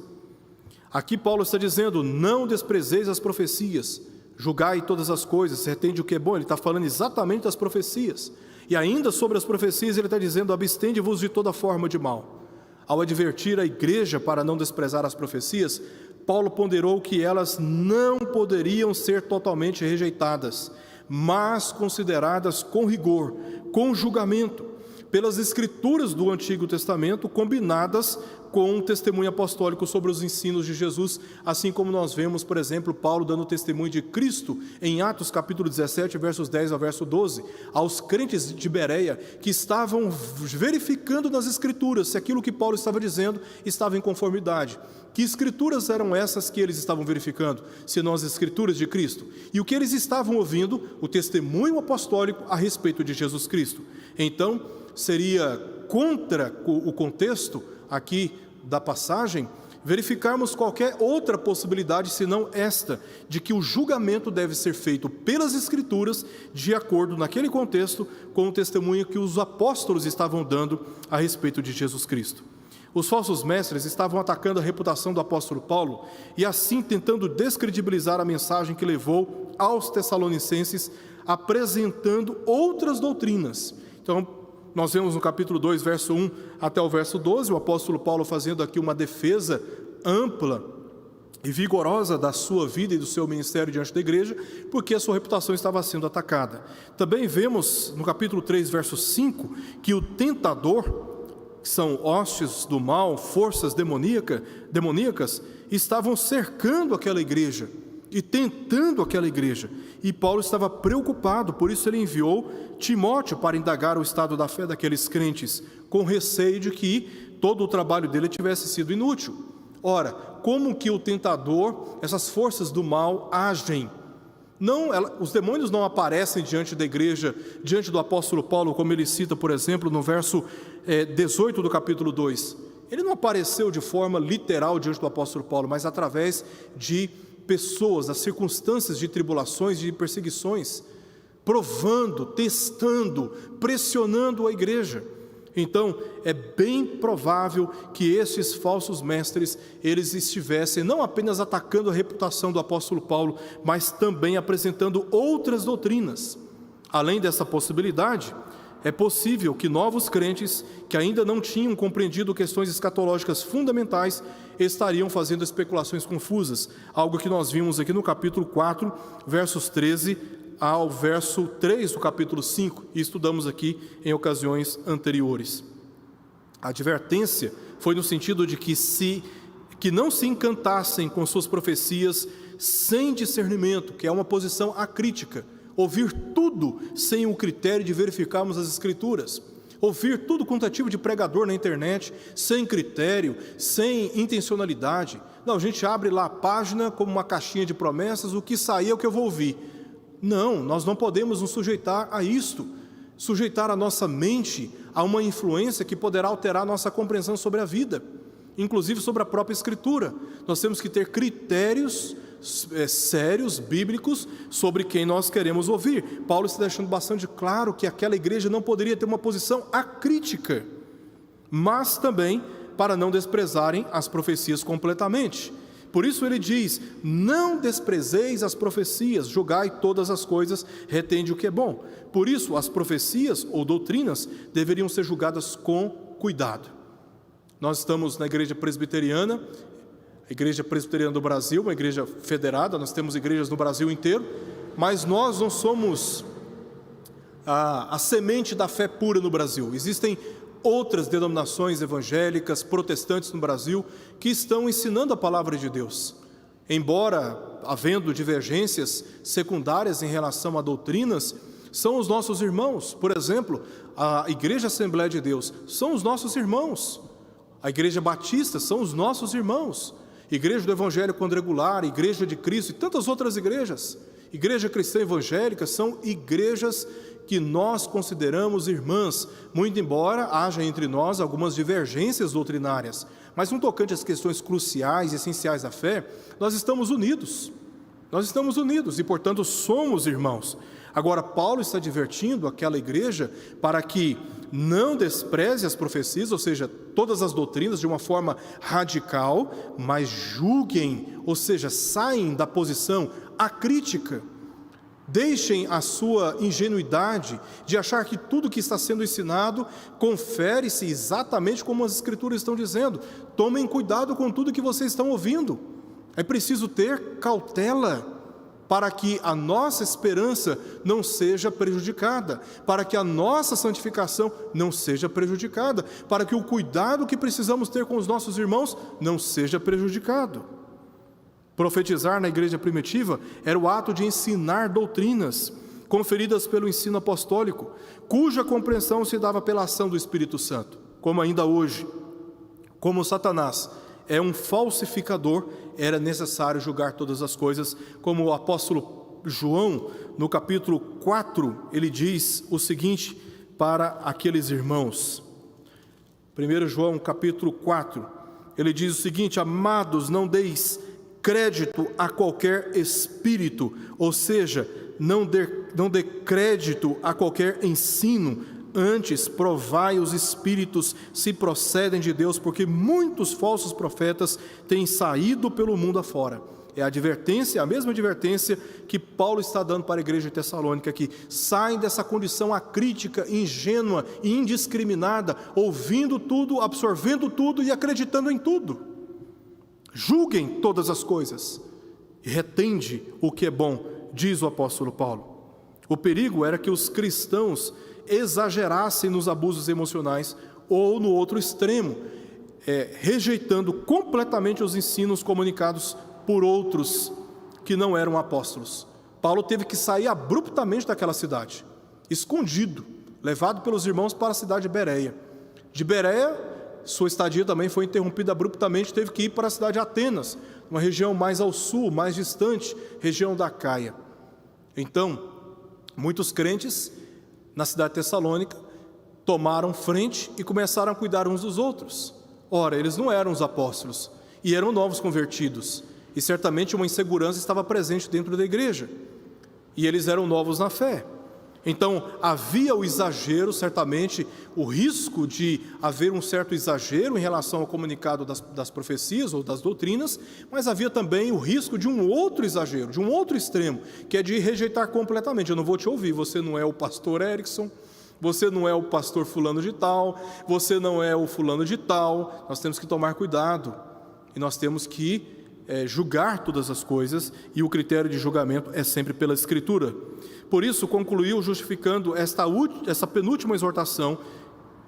Aqui Paulo está dizendo: não desprezeis as profecias, julgai todas as coisas, retende o que é bom. Ele está falando exatamente das profecias. E ainda sobre as profecias ele está dizendo: abstende-vos de toda forma de mal. Ao advertir a igreja para não desprezar as profecias, Paulo ponderou que elas não poderiam ser totalmente rejeitadas, mas consideradas com rigor, com julgamento, pelas Escrituras do Antigo Testamento, combinadas com um testemunho apostólico sobre os ensinos de Jesus, assim como nós vemos, por exemplo, Paulo dando testemunho de Cristo em Atos capítulo 17, versos 10 ao verso 12, aos crentes de Bereia, que estavam verificando nas Escrituras se aquilo que Paulo estava dizendo estava em conformidade. Que escrituras eram essas que eles estavam verificando, senão as escrituras de Cristo? E o que eles estavam ouvindo? O testemunho apostólico a respeito de Jesus Cristo. Então, seria contra o contexto aqui da passagem verificarmos qualquer outra possibilidade senão esta, de que o julgamento deve ser feito pelas Escrituras, de acordo naquele contexto com o testemunho que os apóstolos estavam dando a respeito de Jesus Cristo. Os falsos mestres estavam atacando a reputação do apóstolo Paulo e assim tentando descredibilizar a mensagem que levou aos Tessalonicenses, apresentando outras doutrinas. Então, nós vemos no capítulo 2, verso 1 até o verso 12, o apóstolo Paulo fazendo aqui uma defesa ampla e vigorosa da sua vida e do seu ministério diante da igreja, porque a sua reputação estava sendo atacada. Também vemos no capítulo 3, verso 5, que o tentador, que são hostes do mal, forças demoníacas, estavam cercando aquela igreja e tentando aquela igreja. E Paulo estava preocupado, por isso ele enviou Timóteo para indagar o estado da fé daqueles crentes, com receio de que todo o trabalho dele tivesse sido inútil. Ora, como que o tentador, essas forças do mal agem? Os demônios não aparecem diante da igreja, diante do apóstolo Paulo, como ele cita, por exemplo, no verso 18 do capítulo 2. Ele não apareceu de forma literal diante do apóstolo Paulo, mas através de pessoas, das circunstâncias de tribulações, de perseguições, provando, testando, pressionando a igreja. Então, é bem provável que esses falsos mestres, eles estivessem não apenas atacando a reputação do apóstolo Paulo, mas também apresentando outras doutrinas. Além dessa possibilidade, é possível que novos crentes, que ainda não tinham compreendido questões escatológicas fundamentais, estariam fazendo especulações confusas, algo que nós vimos aqui no capítulo 4, versos 13 ao verso 3 do capítulo 5, e estudamos aqui em ocasiões anteriores. A advertência foi no sentido de que não se encantassem com suas profecias sem discernimento, que é uma posição acrítica, ouvir tudo sem o critério de verificarmos as Escrituras, ouvir tudo quanto é tipo de pregador na internet, sem critério, sem intencionalidade. Não, a gente abre lá a página como uma caixinha de promessas, o que sair é o que eu vou ouvir. Não, nós não podemos nos sujeitar a isto, sujeitar a nossa mente a uma influência que poderá alterar a nossa compreensão sobre a vida, inclusive sobre a própria Escritura. Nós temos que ter critérios sérios, bíblicos, sobre quem nós queremos ouvir. Paulo está deixando bastante claro que aquela igreja não poderia ter uma posição acrítica, mas também para não desprezarem as profecias completamente. Por isso ele diz: não desprezeis as profecias, julgai todas as coisas, retende o que é bom. Por isso as profecias ou doutrinas deveriam ser julgadas com cuidado. Nós estamos na igreja presbiteriana, a igreja presbiteriana do Brasil, uma igreja federada, nós temos igrejas no Brasil inteiro, mas nós não somos a semente da fé pura no Brasil. Existem outras denominações evangélicas, protestantes no Brasil, que estão ensinando a palavra de Deus. Embora havendo divergências secundárias em relação a doutrinas, são os nossos irmãos. Por exemplo, a Igreja Assembleia de Deus são os nossos irmãos. A Igreja Batista são os nossos irmãos. Igreja do Evangelho Quadrangular, Igreja de Cristo e tantas outras igrejas. Igreja Cristã Evangélica são igrejas que nós consideramos irmãs, muito embora haja entre nós algumas divergências doutrinárias, mas no tocante às questões cruciais e essenciais da fé, nós estamos unidos, e portanto somos irmãos. Agora Paulo está advertindo aquela igreja para que não despreze as profecias, ou seja, todas as doutrinas de uma forma radical, mas julguem, ou seja, saem da posição acrítica. Deixem a sua ingenuidade de achar que tudo que está sendo ensinado confere-se exatamente como as Escrituras estão dizendo. Tomem cuidado com tudo que vocês estão ouvindo. É preciso ter cautela para que a nossa esperança não seja prejudicada, para que a nossa santificação não seja prejudicada, para que o cuidado que precisamos ter com os nossos irmãos não seja prejudicado. Profetizar na igreja primitiva era o ato de ensinar doutrinas conferidas pelo ensino apostólico, cuja compreensão se dava pela ação do Espírito Santo. Como ainda hoje, como Satanás é um falsificador, era necessário julgar todas as coisas, como o apóstolo João, no capítulo 4, ele diz o seguinte para aqueles irmãos. 1 João capítulo 4, ele diz o seguinte: amados, não deis crédito a qualquer espírito, ou seja, não dê crédito a qualquer ensino, antes provai os espíritos se procedem de Deus, porque muitos falsos profetas têm saído pelo mundo afora. É a advertência, a mesma advertência que Paulo está dando para a igreja de Tessalônica, que saem dessa condição acrítica, ingênua e indiscriminada, ouvindo tudo, absorvendo tudo e acreditando em tudo. Julguem todas as coisas e retende o que é bom, diz o apóstolo Paulo. O perigo era que os cristãos exagerassem nos abusos emocionais ou no outro extremo, rejeitando completamente os ensinos comunicados por outros que não eram apóstolos. Paulo teve que sair abruptamente daquela cidade, escondido, levado pelos irmãos para a cidade de Bereia. De Bereia, sua estadia também foi interrompida abruptamente, teve que ir para a cidade de Atenas, uma região mais ao sul, mais distante, região da Caia. Então, muitos crentes na cidade de Tessalônica tomaram frente e começaram a cuidar uns dos outros. Ora, eles não eram os apóstolos e eram novos convertidos, e certamente uma insegurança estava presente dentro da igreja, e eles eram novos na fé. Então havia o exagero, certamente o risco de haver um certo exagero em relação ao comunicado das profecias ou das doutrinas, mas havia também o risco de um outro exagero, de um outro extremo, que é de rejeitar completamente. Eu não vou te ouvir, você não é o pastor Erickson, você não é o pastor fulano de tal, você não é o fulano de tal. Nós temos que tomar cuidado e nós temos que julgar todas as coisas, e o critério de julgamento é sempre pela Escritura. Por isso concluiu justificando essa penúltima exortação: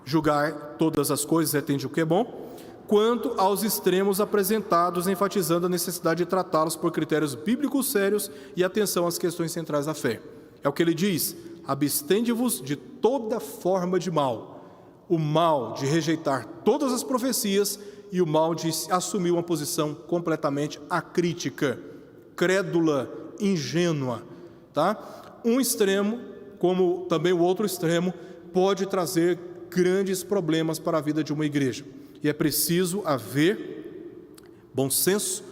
julgar todas as coisas, retende o que é bom, quanto aos extremos apresentados, enfatizando a necessidade de tratá-los por critérios bíblicos sérios e atenção às questões centrais da fé. É o que ele diz: abstende-vos de toda forma de mal. O mal de rejeitar todas as profecias e o mal de assumir uma posição completamente acrítica, crédula, ingênua, tá? Um extremo, como também o outro extremo, pode trazer grandes problemas para a vida de uma igreja. E é preciso haver bom senso,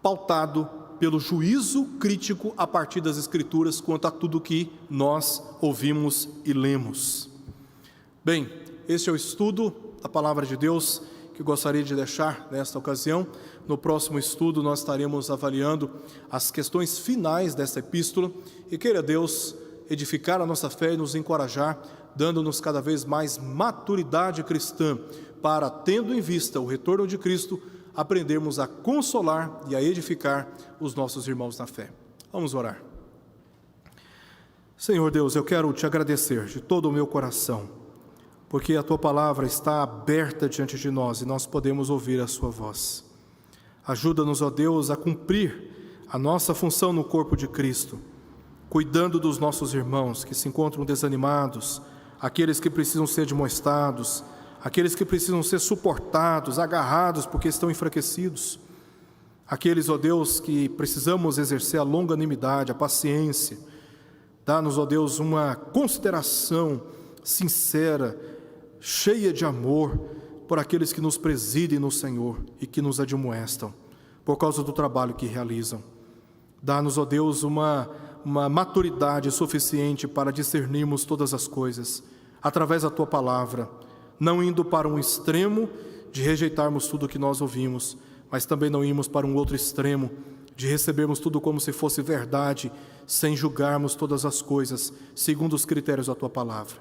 pautado pelo juízo crítico a partir das Escrituras quanto a tudo que nós ouvimos e lemos. Bem, este é o estudo da Palavra de Deus que gostaria de deixar nesta ocasião. No próximo estudo nós estaremos avaliando as questões finais desta epístola e queira Deus edificar a nossa fé e nos encorajar, dando-nos cada vez mais maturidade cristã para, tendo em vista o retorno de Cristo, aprendermos a consolar e a edificar os nossos irmãos na fé. Vamos orar. Senhor Deus, eu quero te agradecer de todo o meu coração, porque a Tua palavra está aberta diante de nós e nós podemos ouvir a Sua voz. Ajuda-nos, ó Deus, a cumprir a nossa função no corpo de Cristo, cuidando dos nossos irmãos que se encontram desanimados, aqueles que precisam ser admoestados, aqueles que precisam ser suportados, agarrados porque estão enfraquecidos, aqueles, ó Deus, que precisamos exercer a longanimidade, a paciência. Dá-nos, ó Deus, uma consideração sincera, cheia de amor por aqueles que nos presidem no Senhor e que nos admoestam por causa do trabalho que realizam. Dá-nos, ó Deus, uma maturidade suficiente para discernirmos todas as coisas através da Tua palavra, não indo para um extremo de rejeitarmos tudo o que nós ouvimos, mas também não irmos para um outro extremo de recebermos tudo como se fosse verdade, sem julgarmos todas as coisas segundo os critérios da Tua palavra.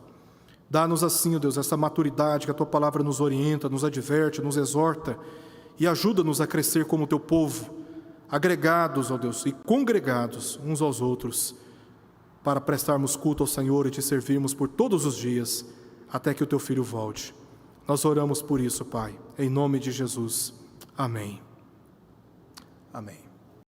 Dá-nos assim, ó Deus, essa maturidade que a Tua palavra nos orienta, nos adverte, nos exorta e ajuda-nos a crescer como Teu povo, agregados, ó Deus, e congregados uns aos outros, para prestarmos culto ao Senhor e Te servirmos por todos os dias, até que o Teu Filho volte. Nós oramos por isso, Pai, em nome de Jesus. Amém. Amém.